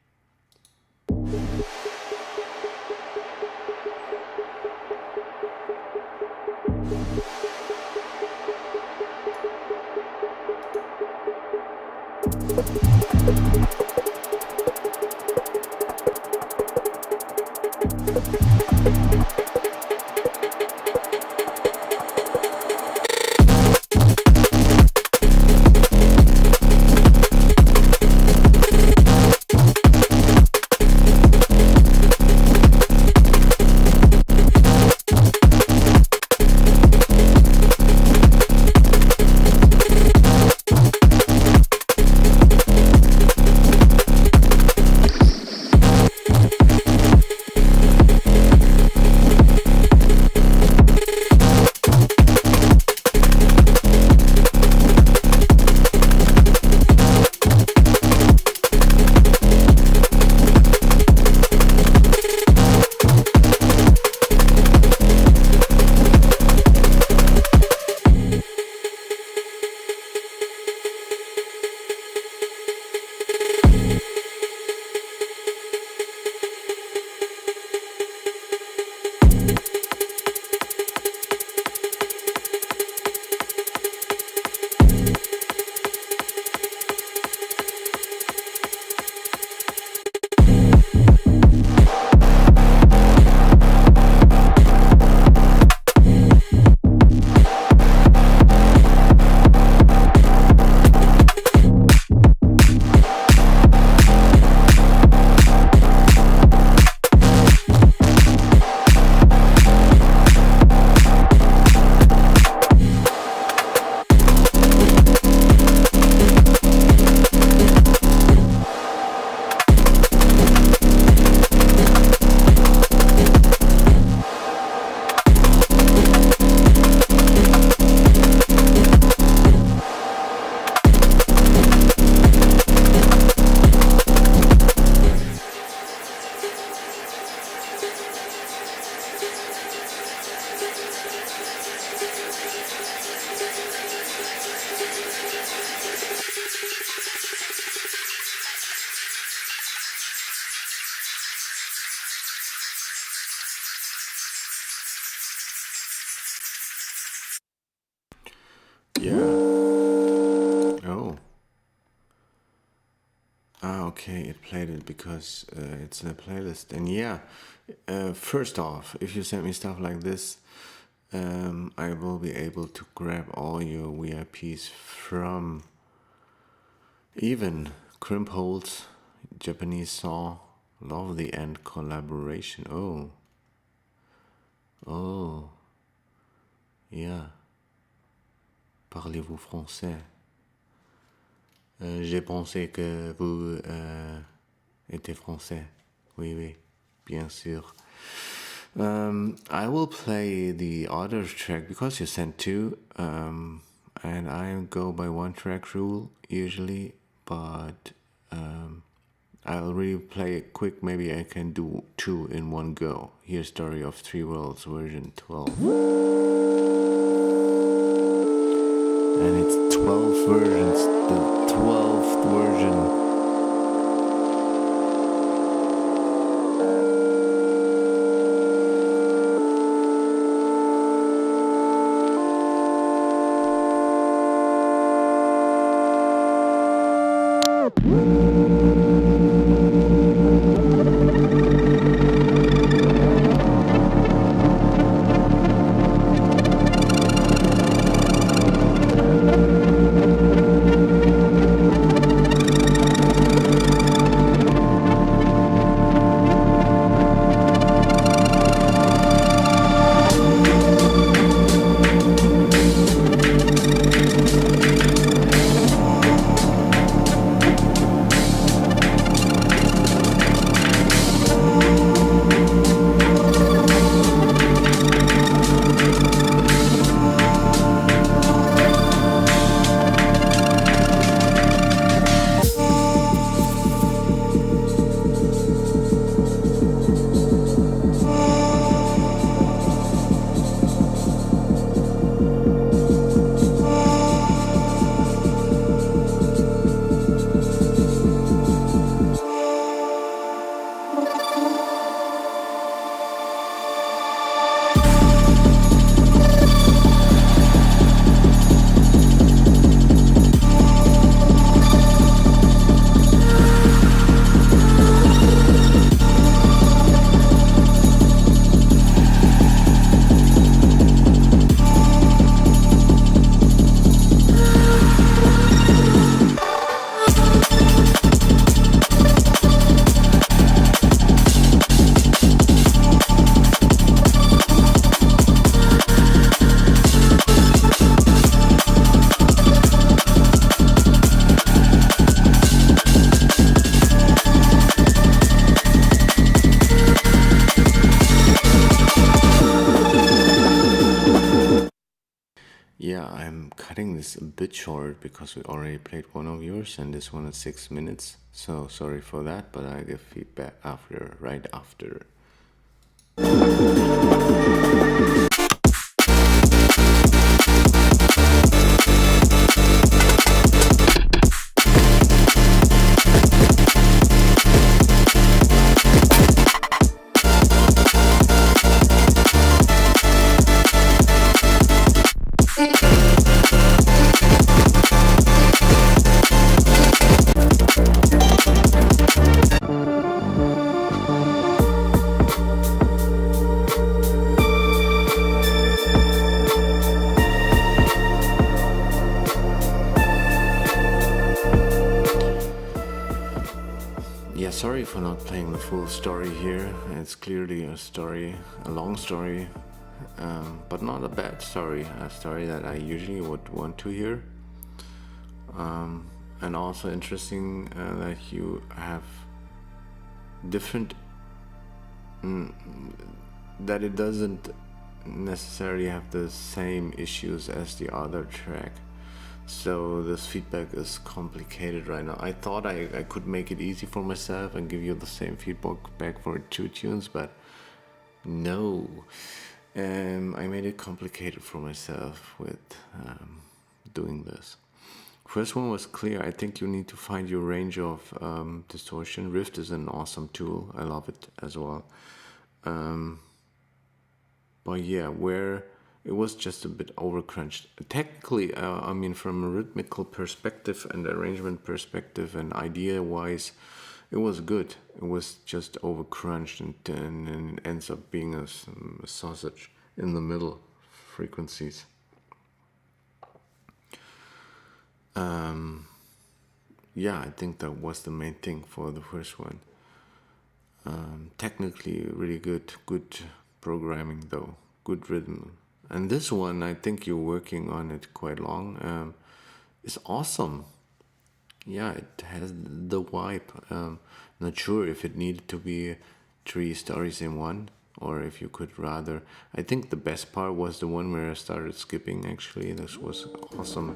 Ah, okay, it played it because it's in a playlist. And yeah, first off, if you send me stuff like this, I will be able to grab all your VIPs from even Crimp Holds, Japanese Saw, Love the End collaboration. Oh, yeah. Parlez-vous français? J'ai pensé que vous étiez français. Oui, oui, bien sûr. I will play the other track because you sent two, and I go by one track rule usually, but I'll really play it quick. Maybe I can do two in one go. Here's Story of Three Worlds version 12. And it's 12 versions, the 12th version. Yeah, I'm cutting this a bit short because we already played one of yours and this one is 6 minutes. So sorry for that, but I give feedback after, right after. Yeah, sorry for not playing the full story here. It's clearly a story, a long story, but not a bad story, a story that I usually would want to hear. And also interesting that you have different, that it doesn't necessarily have the same issues as the other track. So this feedback is complicated right now. I thought I could make it easy for myself and give you the same feedback back for two tunes, but no. I made it complicated for myself with doing this. First one was clear. I think you need to find your range of distortion. Rift is an awesome tool. I love it as well. But yeah, where it was just a bit overcrunched. Technically, I mean, from a rhythmical perspective and arrangement perspective and idea-wise, it was good. It was just overcrunched, and it ends up being a sausage in the middle frequencies. Yeah, I think that was the main thing for the first one. Technically, really good programming though, good rhythm. And this one, I think you're working on it quite long. It's awesome. Yeah, it has the vibe. Not sure if it needed to be 3 stories in one, or if you could rather. I think the best part was the one where I started skipping. Actually, this was awesome.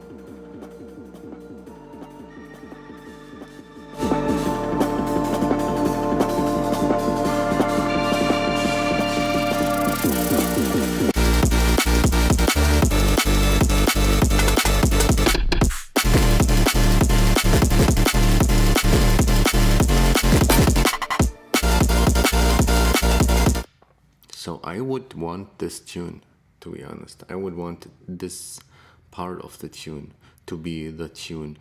So I would want this tune, to be honest. I would want this part of the tune to be the tune.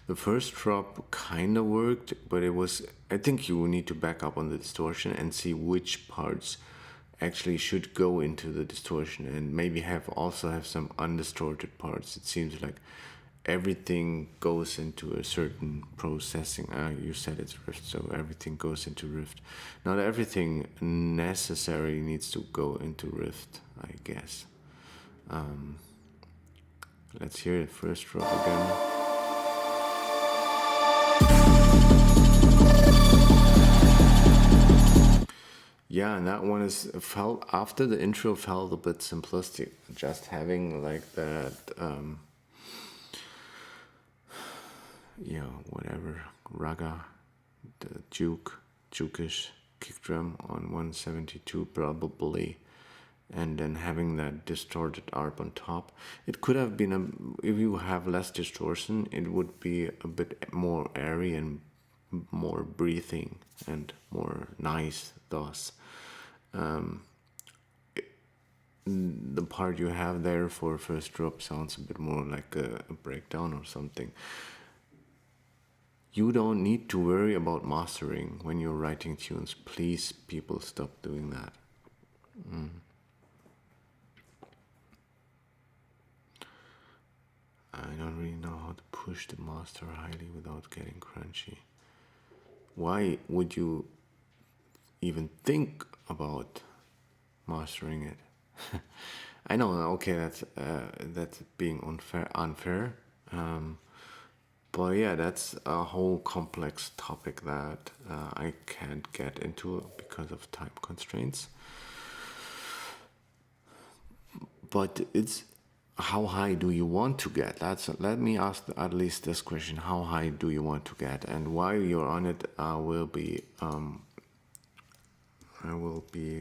The first drop kind of worked, but it was, I think you need to back up on the distortion and see which parts actually should go into the distortion, and maybe also have some undistorted parts. It seems like everything goes into a certain processing. You said it's rift, so everything goes into rift. Not everything necessarily needs to go into rift, I guess. Let's hear the first drop again. Yeah, and that one felt, after the intro, felt a bit simplistic. Just having like that, whatever, raga, the jukish kick drum on 172 probably, and then having that distorted arp on top. It could have been, if you have less distortion, it would be a bit more airy and more breathing and more nice thus. The part you have there for first drop sounds a bit more like a breakdown or something. You don't need to worry about mastering when you're writing tunes. Please, people, stop doing that. I don't really know how to push the master highly without getting crunchy. Why would you even think about mastering it? I know, okay, that's being unfair. But yeah, that's a whole complex topic that I can't get into because of time constraints. But it's, how high do you want to get? Let me ask at least this question: how high do you want to get? And while you're on it, I will be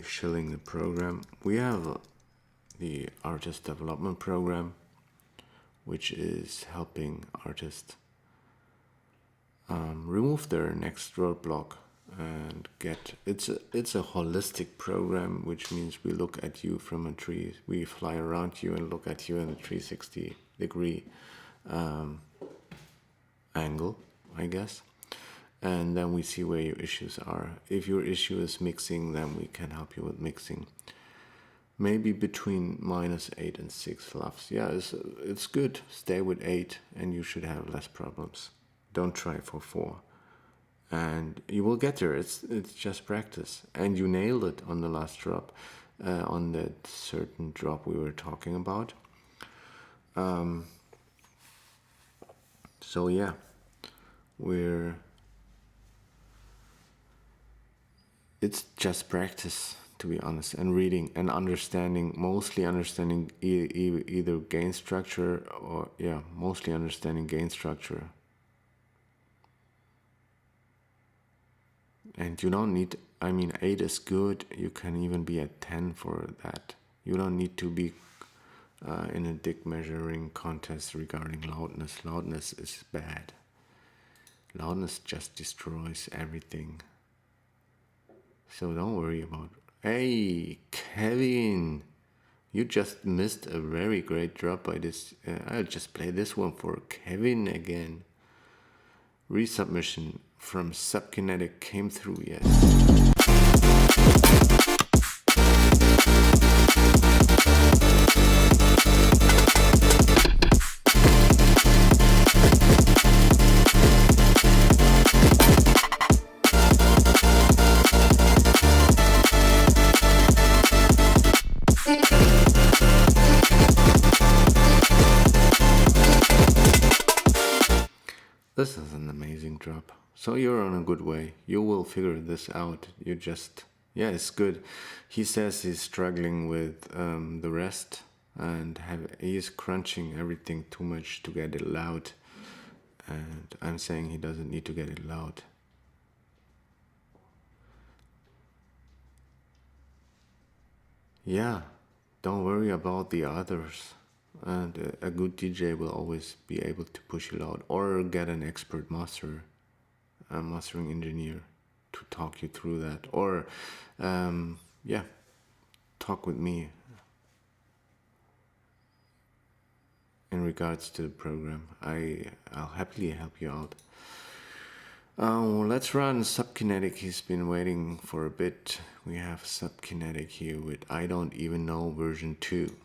shilling the program. We have the artist development program, which is helping artists remove their next roadblock and get, it's a holistic program, which means we look at you from a tree, we fly around you and look at you in a 360-degree angle, I guess, and then we see where your issues are. If your issue is mixing, then we can help you with mixing. Maybe between -8 and 6 LUFS. Yeah, it's good. Stay with 8 and you should have less problems. Don't try for 4. And you will get there. It's just practice. And you nailed it on the last drop, on that certain drop we were talking about. So yeah, it's just practice, to be honest, and reading and understanding, mostly understanding either gain structure or, mostly understanding gain structure. And you don't need, 8 is good, you can even be at 10 for that. You don't need to be in a dick measuring contest regarding loudness. Loudness is bad. Loudness just destroys everything. So don't worry about. Hey, Kevin, You just missed a very great drop by this. I'll just play this one for Kevin again. Resubmission from Subkinetic came through yet. This is an amazing drop. So you're on a good way. You will figure this out. You just, yeah, it's good. He says he's struggling with the rest and he's crunching everything too much to get it loud. And I'm saying he doesn't need to get it loud. Yeah, don't worry about the others. And a good DJ will always be able to push it out, or get an expert master, a mastering engineer to talk you through that, or yeah, talk with me in regards to the program. I'll happily help you out. Let's run Subkinetic. He's been waiting for a bit. We have Subkinetic here with I Don't Even Know version 2.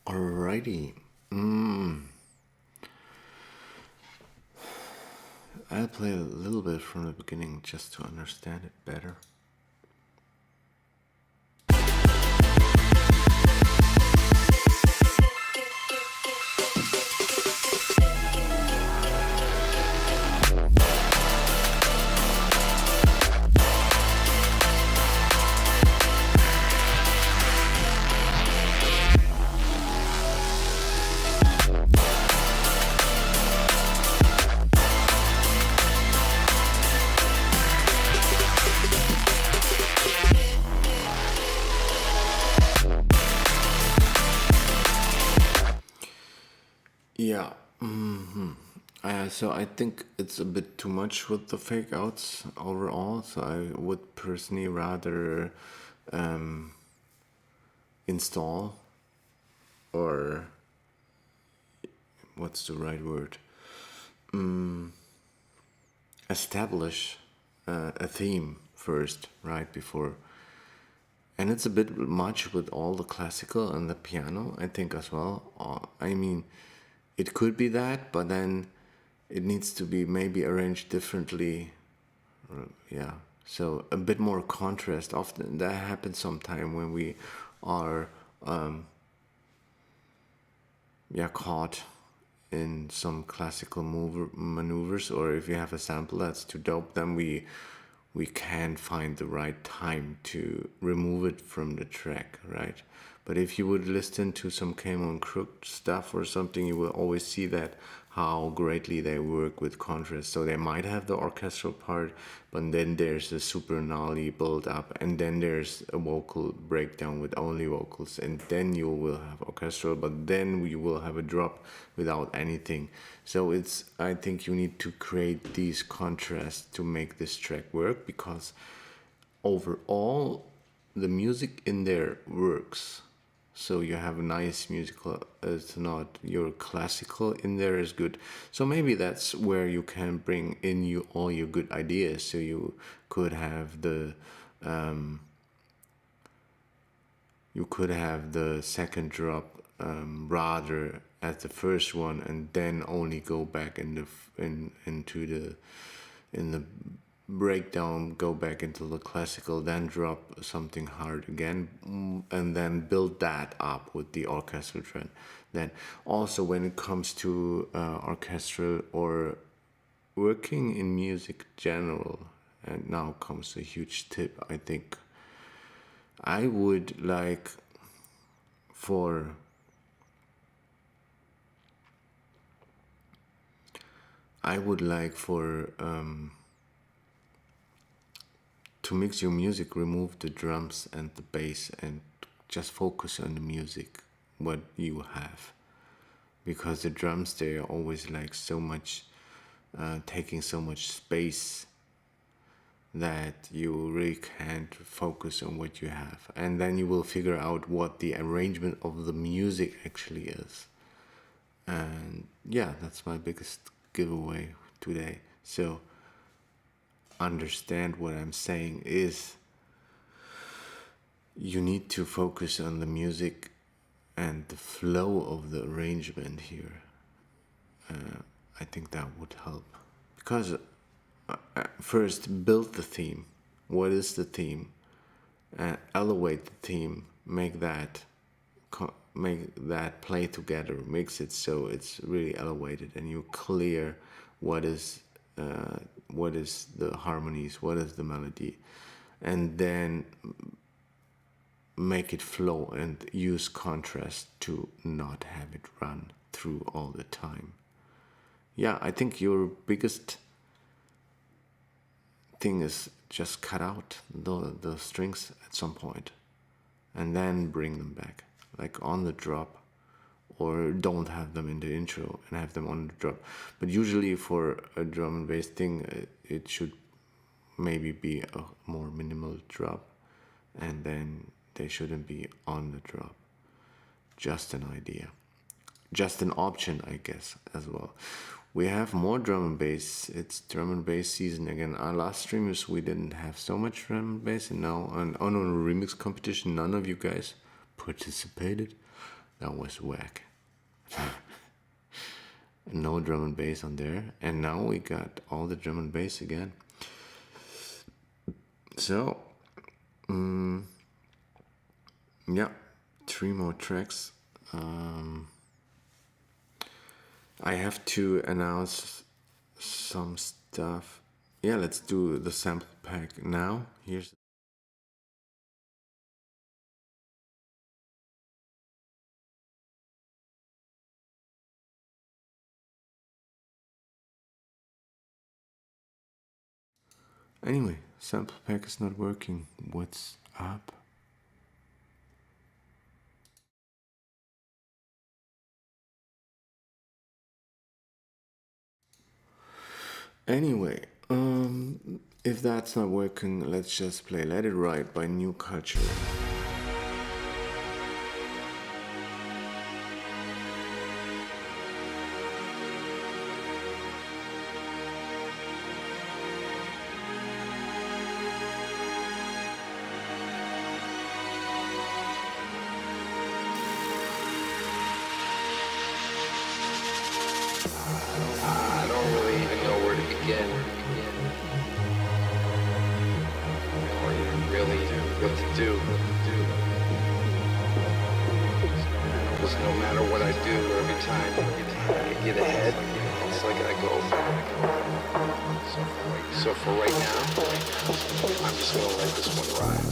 Alrighty. I'll play a little bit from the beginning just to understand it better. Yeah. So I think it's a bit too much with the fake outs overall. So I would personally rather um, install, or what's the right word? Establish a theme first, right? Before. And it's a bit much with all the classical and the piano, I think, as well. I mean, it could be that, but then it needs to be maybe arranged differently. Yeah. So a bit more contrast. Often that happens sometime when we are, yeah, caught in some classical maneuvers, or if you have a sample that's too dope, then we can find the right time to remove it from the track, right? But if you would listen to some Camo and Crook stuff or something, you will always see that how greatly they work with contrast. So they might have the orchestral part, but then there's a super gnarly build up, and then there's a vocal breakdown with only vocals, and then you will have orchestral, but then we will have a drop without anything. So it's, I think you need to create these contrasts to make this track work, because overall the music in there works. So you have a nice musical, it's not your classical in there is good. So maybe that's where you can bring in all your good ideas. So you could have the second drop rather as the first one, and then only go back into the breakdown, go back into the classical, then drop something hard again, and then build that up with the orchestral trend. Then also when it comes to orchestral or working in music general, and now comes a huge tip, I think I would like for to mix your music, remove the drums and the bass, and just focus on the music, what you have. Because the drums, they are always like so much, taking so much space that you really can't focus on what you have. And then you will figure out what the arrangement of the music actually is. And yeah, that's my biggest giveaway today. So understand what I'm saying is you need to focus on the music and the flow of the arrangement here. I think that would help, because first build the theme. What is the theme? Elevate the theme. Make that play together. Mix it so it's really elevated, and you clear what is the harmonies, what is the melody, and then make it flow and use contrast to not have it run through all the time. Yeah, I think your biggest thing is just cut out the strings at some point and then bring them back, like on the drop, or don't have them in the intro and have them on the drop. But usually for a drum and bass thing, it should maybe be a more minimal drop, and then they shouldn't be on the drop. Just an idea, just an option, I guess, as well. We have more drum and bass. It's drum and bass season again. Our last streamers, we didn't have so much drum and bass, and now on a remix competition, none of you guys participated. That was whack. No drum and bass on there, and now we got all the drum and bass again. So, yeah, 3 more tracks. I have to announce some stuff. Yeah, let's do the sample pack now. Here's. Anyway, sample pack is not working. What's up? Anyway, if that's not working, let's just play Let It Ride by New Culture. I don't really even know where to begin. Or really what to do. Because no matter what I do, every time I get ahead, it's like I go back. So for right now, I'm just gonna let this one ride.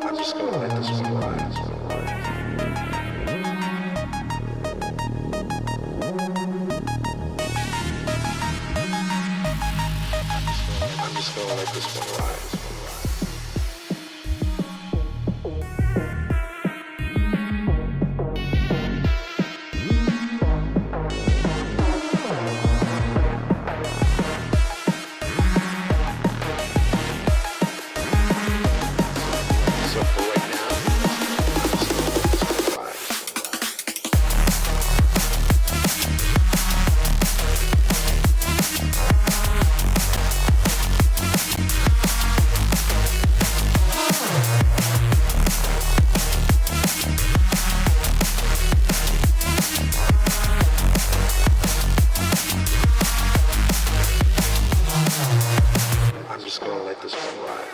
I'm just gonna let this one ride. I'm just gonna let this one ride. So for right now, I'm just gonna let this one ride.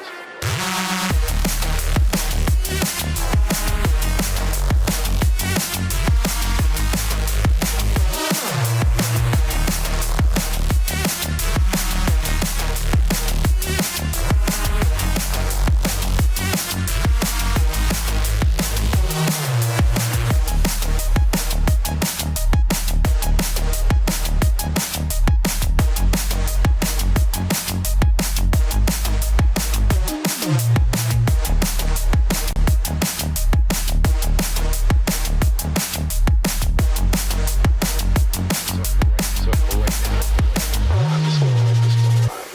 So for right now, I'm just gonna let this one ride.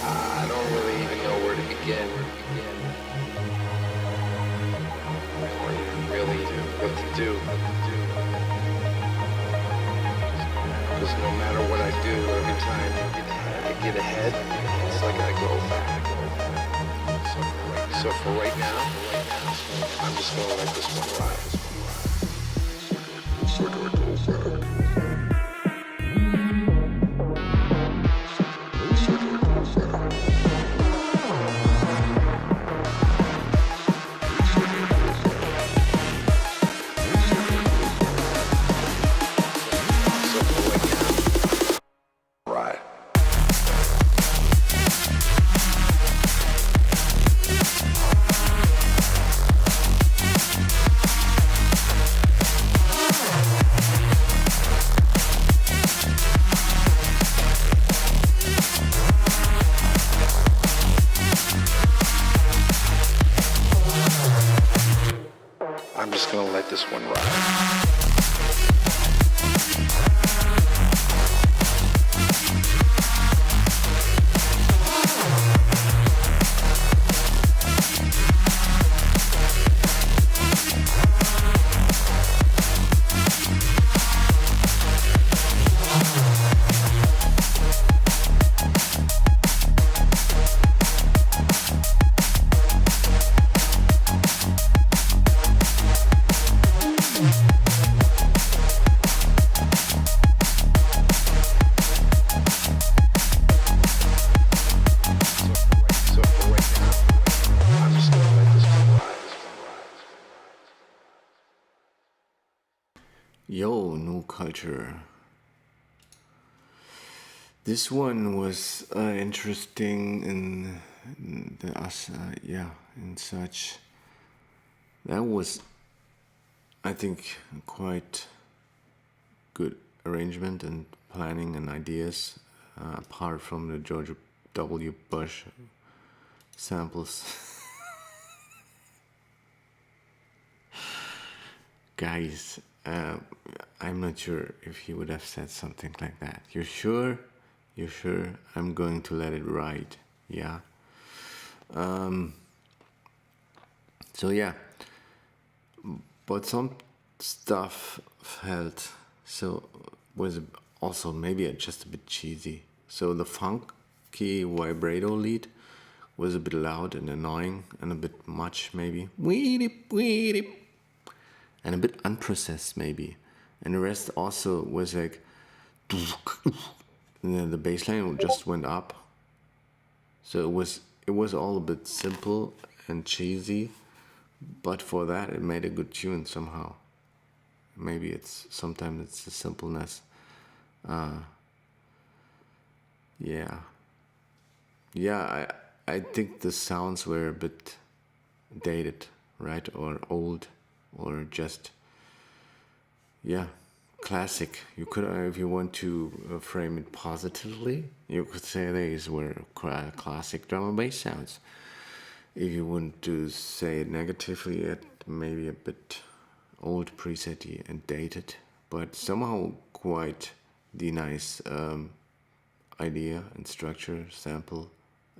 I don't really even know where to begin. Or really what to do. Because no matter what I do, every time I get ahead, it's like I go back. So for right now, I'm just gonna let this one ride. So for right now, ride. I'm just gonna let this one ride. So for right now, I'm just gonna let this one ride. Yo, New Culture. This one was interesting in the in such. That was, I think, quite good arrangement and planning and ideas, apart from the George W. Bush samples. Guys, I'm not sure if he would have said something like that. You're sure? You're sure? I'm going to let it ride. Yeah. So yeah. But some stuff felt was also maybe just a bit cheesy. So the funky vibrato lead was a bit loud and annoying and a bit much maybe. And a bit unprocessed maybe. And the rest also was like, and then the bass line just went up. So it was all a bit simple and cheesy, but for that it made a good tune somehow. Maybe sometimes it's the simpleness. I think the sounds were a bit dated, right? Or old, or just, classic. You could, if you want to frame it positively, you could say these were classic drum and bass sounds. If you want to say it negatively, it maybe a bit old, presetty, and dated, but somehow quite the nice idea and structure, sample,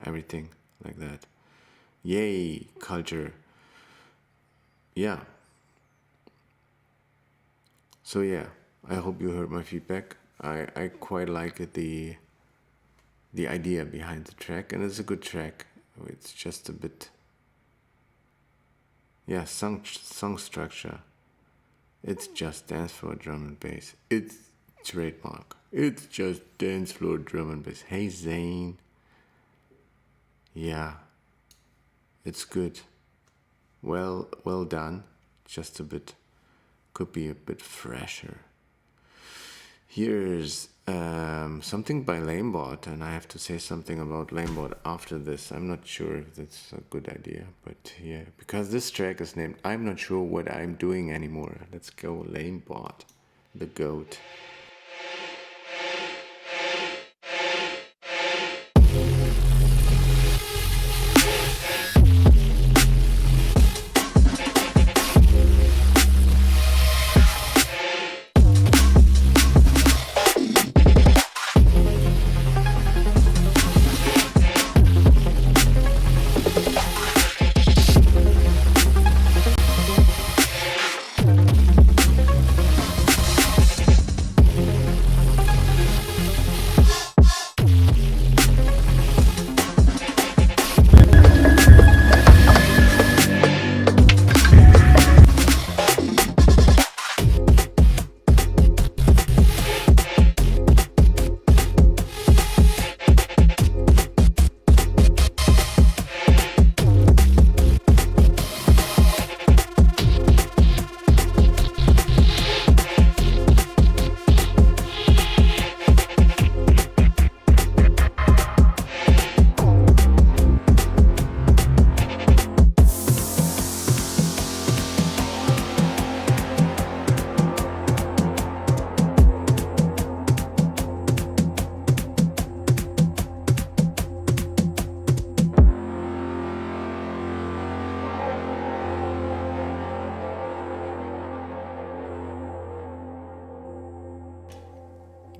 everything like that. Yay, culture. Yeah. So yeah, I hope you heard my feedback. I quite like the idea behind the track, and it's a good track. It's just a bit, song structure. It's just dance floor drum and bass. It's trademark. It's just dance floor drum and bass. Hey Zane. Yeah, it's good. Well done. Just a bit, could be a bit fresher. Here's something by Lamebot, and I have to say something about Lamebot after this. I'm not sure if that's a good idea, but yeah, because this track is named I'm Not Sure What I'm Doing Anymore. Let's go Lamebot, the GOAT.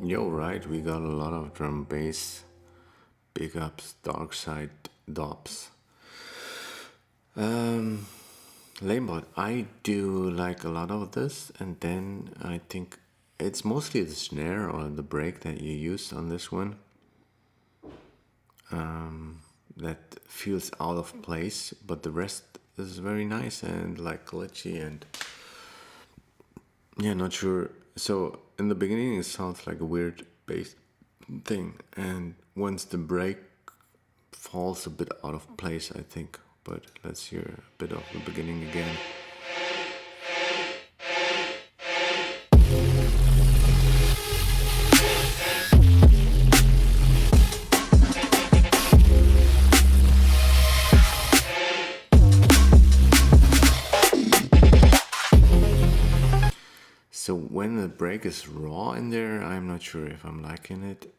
Yo, right, we got a lot of drum bass. Big ups, Dark Side Dops. Lamebot, I do like a lot of this, and then I think it's mostly the snare or the break that you use on this one that feels out of place, but the rest is very nice and like glitchy and not sure. So in the beginning it sounds like a weird bass thing, and once the break falls a bit out of place, I think. But let's hear a bit of the beginning again. break is raw in there. I'm not sure if I'm liking it.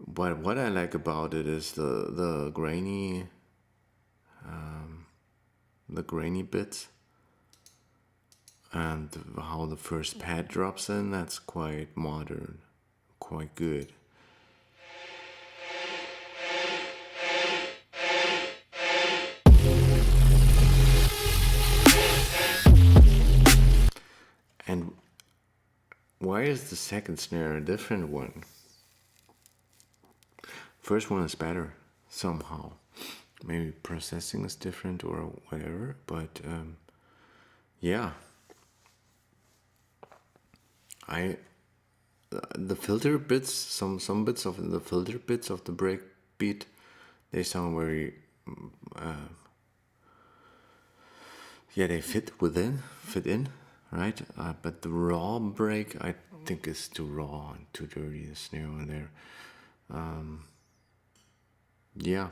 But what I like about it is the grainy bits, and how the first pad drops in. That's quite modern, quite good. And why is the second snare a different one? First one is better somehow. Maybe processing is different or whatever, but yeah. The filter bits, some bits of the filter bits of the break beat, they sound very they fit in, right? But the raw break, I think, is too raw and too dirty. The snare on there. Yeah,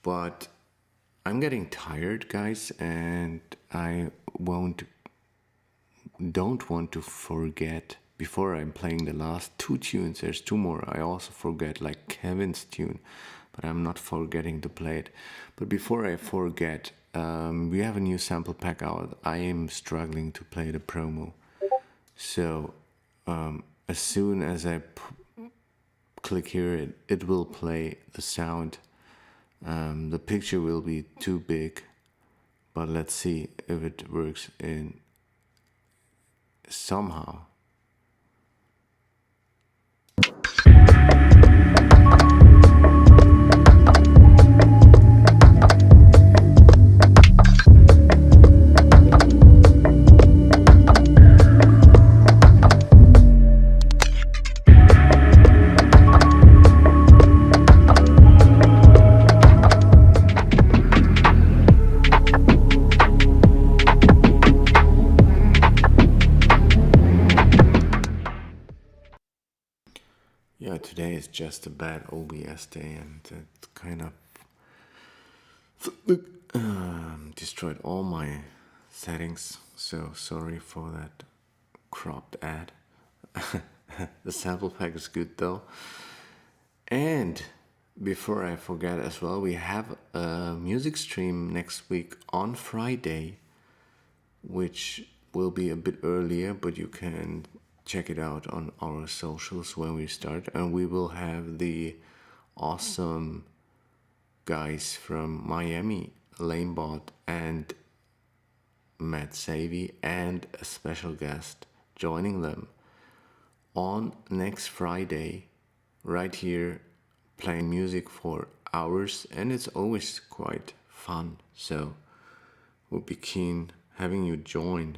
but I'm getting tired, guys, and I don't want to forget. Before I'm playing the last two tunes, there's two more. I also forget, like Kevin's tune, but I'm not forgetting to play it. But before I forget, we have a new sample pack out. I am struggling to play the promo, so as soon as I click here, it will play the sound. The picture will be too big, but let's see if it works in somehow. Yeah, today is just a bad OBS day, and it kind of destroyed all my settings, so sorry for that cropped ad. The sample pack is good though. And before I forget as well, we have a music stream next week on Friday, which will be a bit earlier, but you can check it out on our socials when we start. And we will have the awesome guys from Miami, Lanebot and Matt Savy, and a special guest joining them on next Friday, right here, playing music for hours, and it's always quite fun. So we'll be keen having you join.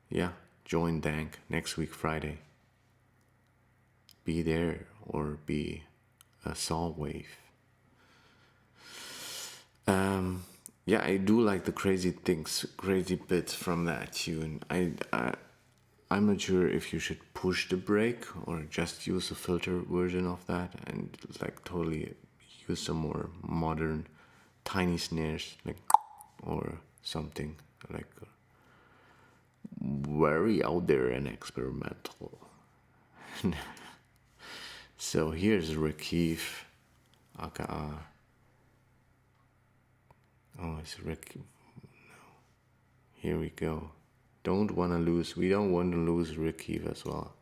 Yeah, join Dank next week Friday. Be there or be a saw wave. Yeah, I do like the crazy things, crazy bits from that tune. I'm not sure if you should push the break or just use a filter version of that and like totally use some more modern tiny snares, like, or something like very out there and experimental. So here's Rick Heath, aka. Oh, it's Rick. No. Here we go. Don't want to lose. We don't want to lose Rick Heath as well.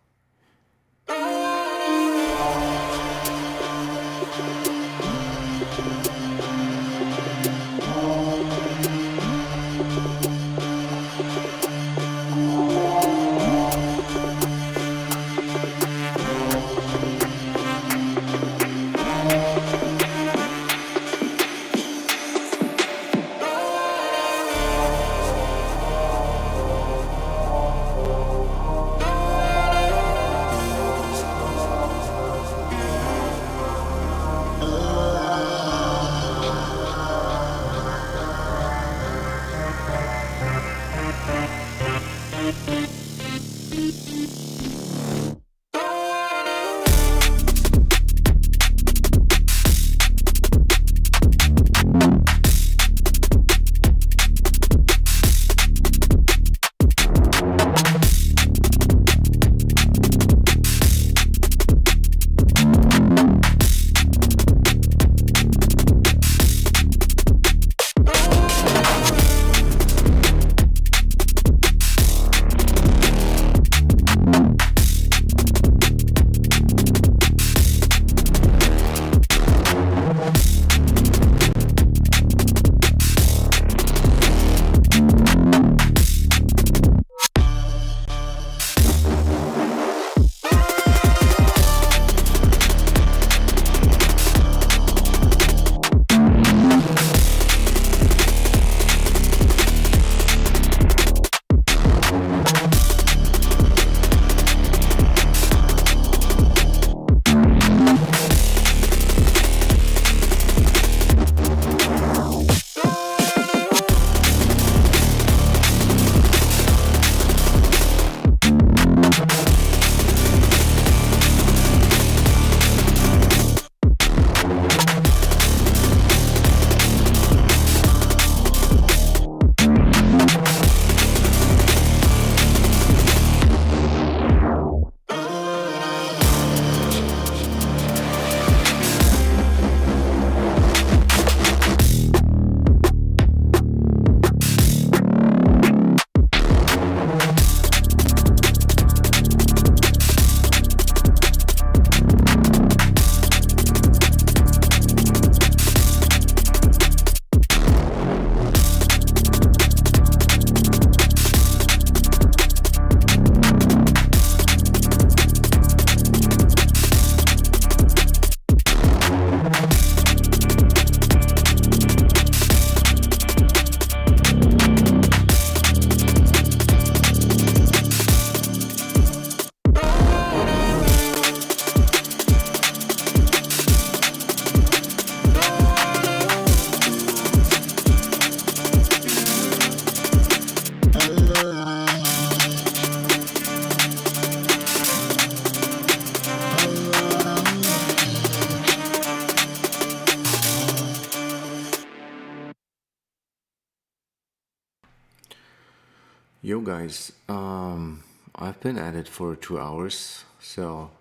guys, I've been at it for 2 hours, so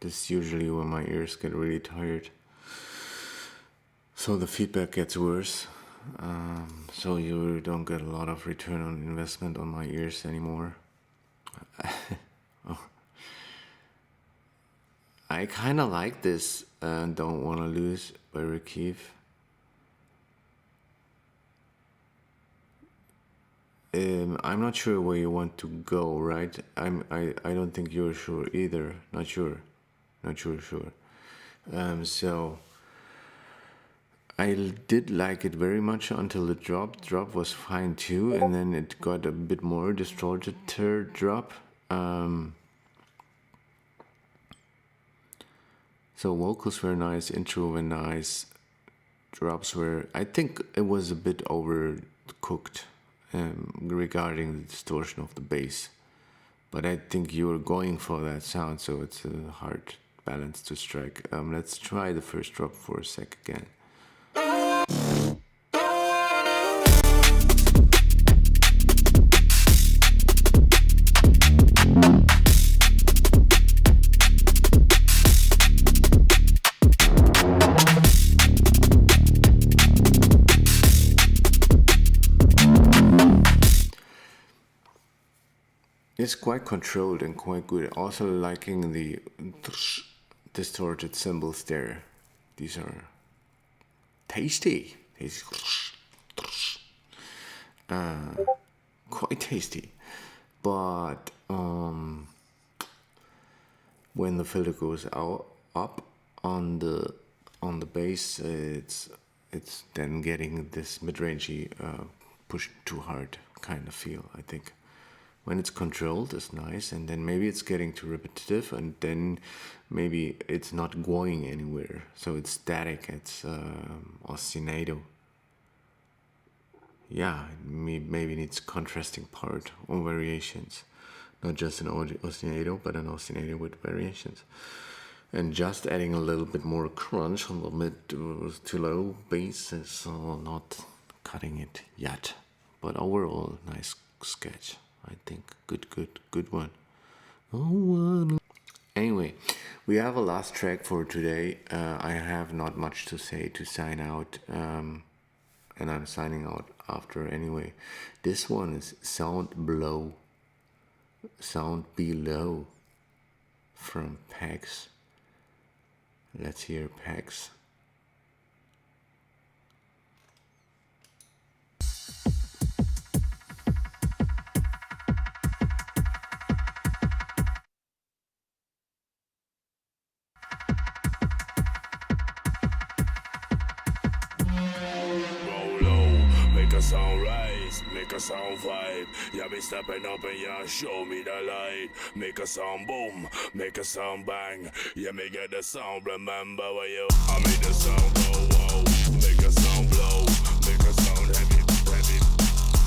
this is usually when my ears get really tired. So the feedback gets worse. So you don't get a lot of return on investment on my ears anymore. I kind of like this Don't Wanna Lose by Rakiv. I'm not sure where you want to go, right? I don't think you're sure either. Not sure. So I did like it very much until the drop. Drop was fine too, and then it got a bit more distorted drop. So vocals were nice, intro were nice, drops were... I think it was a bit overcooked regarding the distortion of the bass. But I think you were going for that sound, so it's a hard balance to strike. Let's try the first drop for a sec again. It's quite controlled and quite good. Also liking the distorted cymbals there. These are tasty. Quite tasty. But when the filter goes up on the bass, it's then getting this mid-rangey push too hard kind of feel, I think. When it's controlled, it's nice, and then maybe it's getting too repetitive, and then maybe it's not going anywhere. So it's static, it's ostinato. Yeah, maybe needs contrasting part or variations. Not just an ostinato, but an ostinato with variations. And just adding a little bit more crunch on the mid to low bass is not cutting it yet. But overall, nice sketch. I think good one. Anyway, we have a last track for today. I have not much to say to sign out, and I'm signing out after anyway. This one is Sound Below from Pax. Let's hear Pax. Sound rise, make a sound vibe. Yeah, be stepping up and yeah, show me the light. Make a sound boom, make a sound bang. Yeah, me get the sound, remember where you. I make the sound go wow, make a sound blow, make a sound heavy.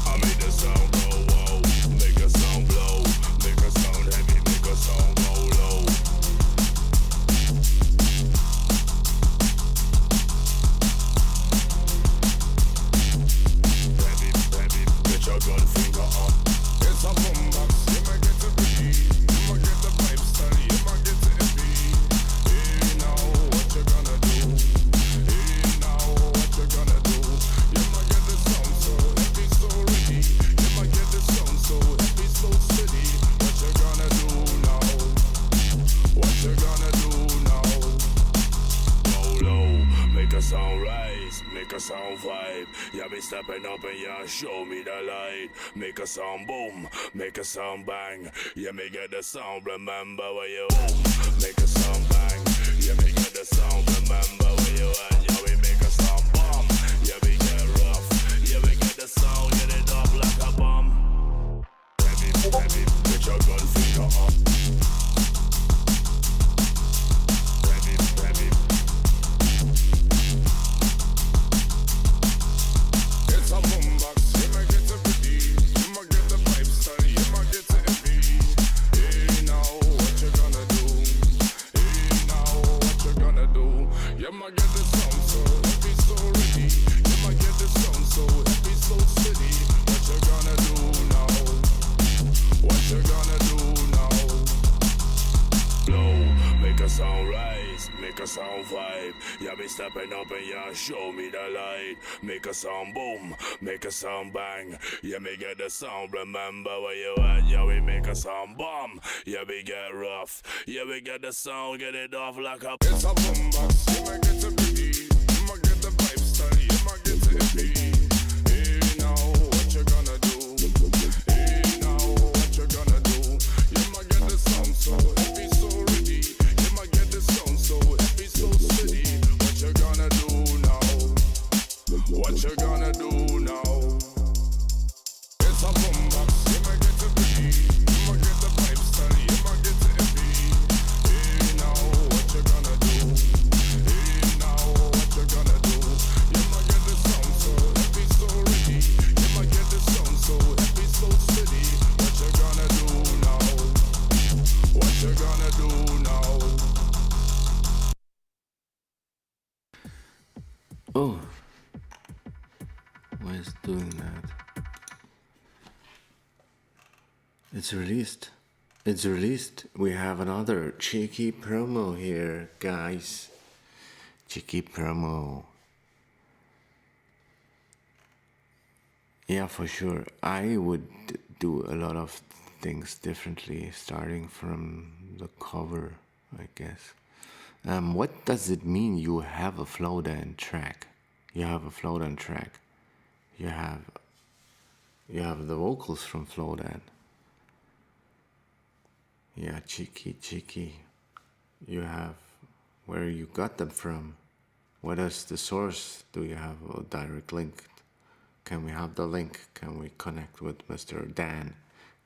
I make the sound go wow, make a sound blow, make a sound heavy, make a sound go low. Your gun finger up. It's a boombox, you might get the beat, you might get the pipe study, you might get the beat. Hey now, what you gonna do? Hey now, what you gonna do? You might get the sound so heavy, so ready. You might get the sound so heavy, so steady. What you gonna do now? What you gonna do now? Go low, make a sound rise, make a sound vibe. Yeah, be stepping up and yeah, show me the light. Make a sound boom, make a sound bang. Yeah, me get the sound, remember where you boom. Make a sound bang. Yeah, me get the sound, remember where you at. Yeah, we make a sound bomb. Yeah, we get rough. Yeah, we get the sound, get it up like a bomb. Heavy, get your gun finger up. It's a boombox, you might get the beat, you might get the pipe study, you might get the beat. Hey now, what you gonna do? Hey now, what you gonna do? You might get the sound so heavy, so ready. You might get the sound so heavy, so steady. What you gonna do now? sound vibe. Yeah, be stepping up and yeah, show me the light. Make a sound boom, make a sound bang. Yeah, me get the sound, remember where you at. Yeah, we make a sound bomb. Yeah, we get rough. Yeah, we get the sound, get it off like a. It's a boombox, you might get to beat. You might get the vibe study, you might get to beat. Hey, now, what you gonna do? Hey, now, what you gonna do? You might get the sound so heavy, so ready. You might get the sound so heavy, so steady. What you gonna do now? What you gonna do now? It's a boombox, you might get to beat. You might get the vibe study, you might get to beat. Hey, now, what you gonna do? Hey, now, what you gonna do? You might get the sound so heavy, so ready. You might get the sound so heavy, so steady. What you gonna do now? What you gonna do now? Oh, why is it doing that? It's released. It's released. We have another cheeky promo here, guys. Cheeky promo. Yeah, for sure. I would do a lot of things differently, starting from the cover, I guess. What does it mean you have a flow down track? You have a flow down track. You have the vocals from flow down. Yeah, cheeky. You have where you got them from. What is the source? Do you have a direct link? Can we have the link? Can we connect with Mr. Dan?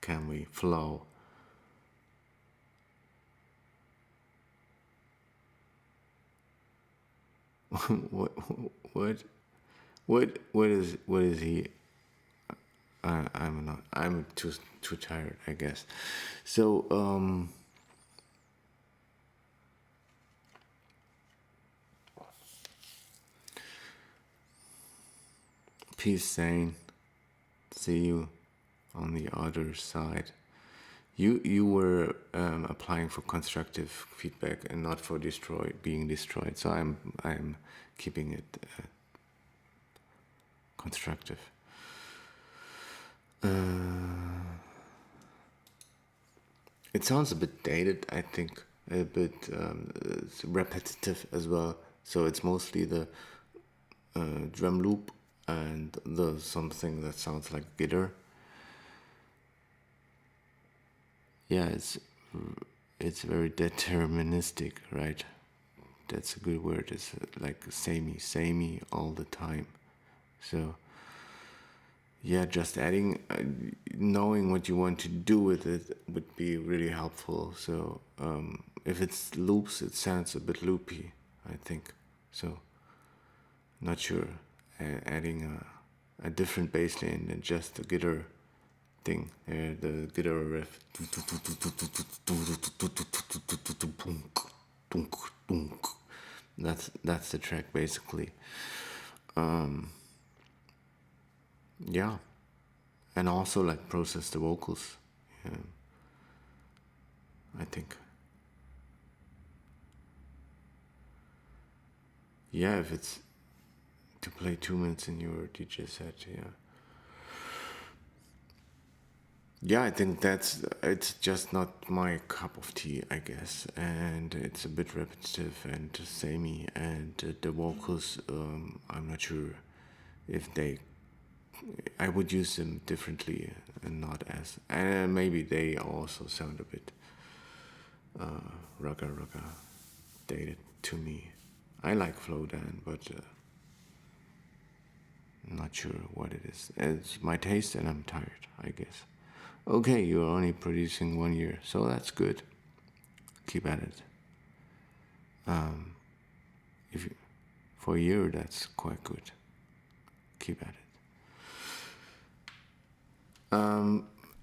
Can we flow? What is he? I'm too tired, I guess. So peace, Zane. See you on the other side. You were applying for constructive feedback and not for being destroyed. So I'm keeping it constructive. It sounds a bit dated, I think, a bit it's repetitive as well. So it's mostly the drum loop and the something that sounds like guitar. Yeah, it's very deterministic, right? That's a good word. It's like samey all the time. So yeah, just adding, knowing what you want to do with it would be really helpful. So if it's loops, it sounds a bit loopy, I think. So not sure. Adding a different bass line than just the guitar thing. The guitar riff. That's the track basically. Yeah, and also like process the vocals. Yeah. I think. Yeah, if it's to play 2 minutes in your DJ set, yeah. Yeah, I think it's just not my cup of tea, I guess, and it's a bit repetitive and samey, and the vocals, I'm not sure if I would use them differently and not as, and maybe they also sound a bit rugga dated to me. I like flow Dan, but I'm not sure what it is. It's my taste and I'm tired, I guess. Okay, you're only producing 1 year, so that's good. Keep at it. For a year, that's quite good. Keep at it.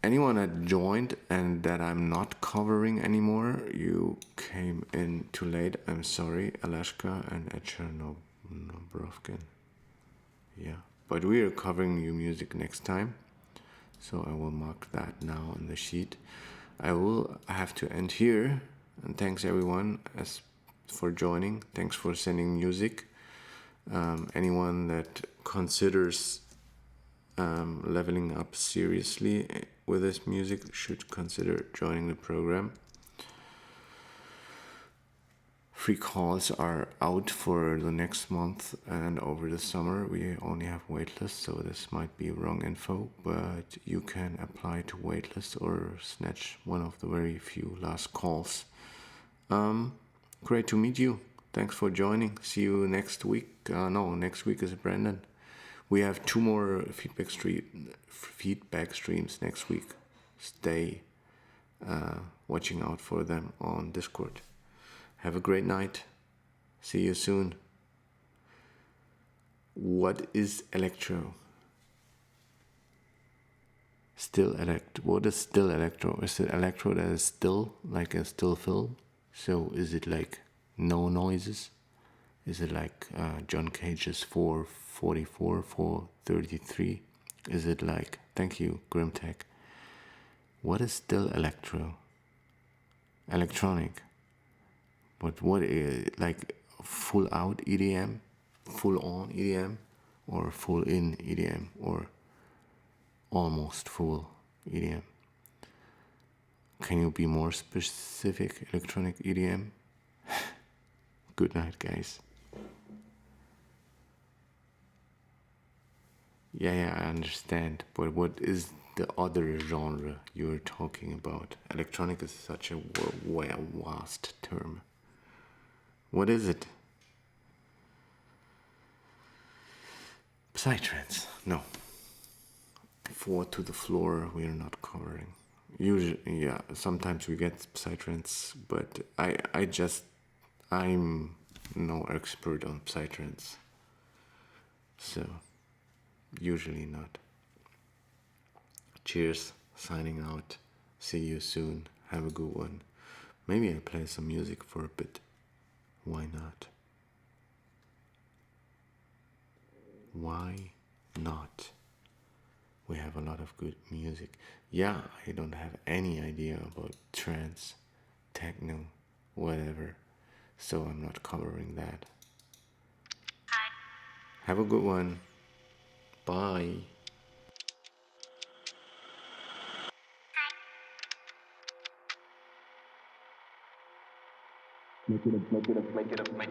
Anyone that joined and that I'm not covering anymore, you came in too late. I'm sorry, Alashka and Echernobrovkin. Yeah, but we are covering new music next time. So I will mark that now on the sheet. I will have to end here. And thanks everyone, for joining. Thanks for sending music. Anyone that considers leveling up seriously with this music should consider joining the program. Free calls are out for the next month, and over the summer we only have waitlist, so this might be wrong info, but you can apply to waitlist or snatch one of the very few last calls. Great to meet you. Thanks for joining. See you next week. Next week is Brandon. We have 2 more feedback streams next week. Stay watching out for them on Discord. Have a great night. See you soon. What is electro? What is still electro? Is it electro that is still, like a still film? So is it like no noises? Is it like John Cage's 444, 433? Is it like, thank you, Grimtech. What is still electro? Electronic. But what is, like, full out EDM, full on EDM, or full in EDM, or almost full EDM? Can you be more specific? Electronic EDM? Good night, guys. Yeah, I understand. But what is the other genre you're talking about? Electronic is such a vast term. What is it? Psytrance? No. 4 to the floor we are not covering. Usually, yeah, sometimes we get Psytrance, but I'm no expert on Psytrance. So, usually not. Cheers, signing out. See you soon. Have a good one. Maybe I play some music for a bit. Why not? Why not? We have a lot of good music. Yeah, I don't have any idea about trance, techno, whatever. So I'm not covering that. Have a good one. Bye. Make it up.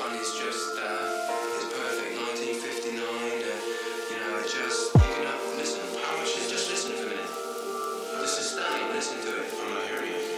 one is just is perfect. 1959. You know, it just you can listen. How much is just listen for a minute? Just sustain. Listen to it. I'm not hearing it.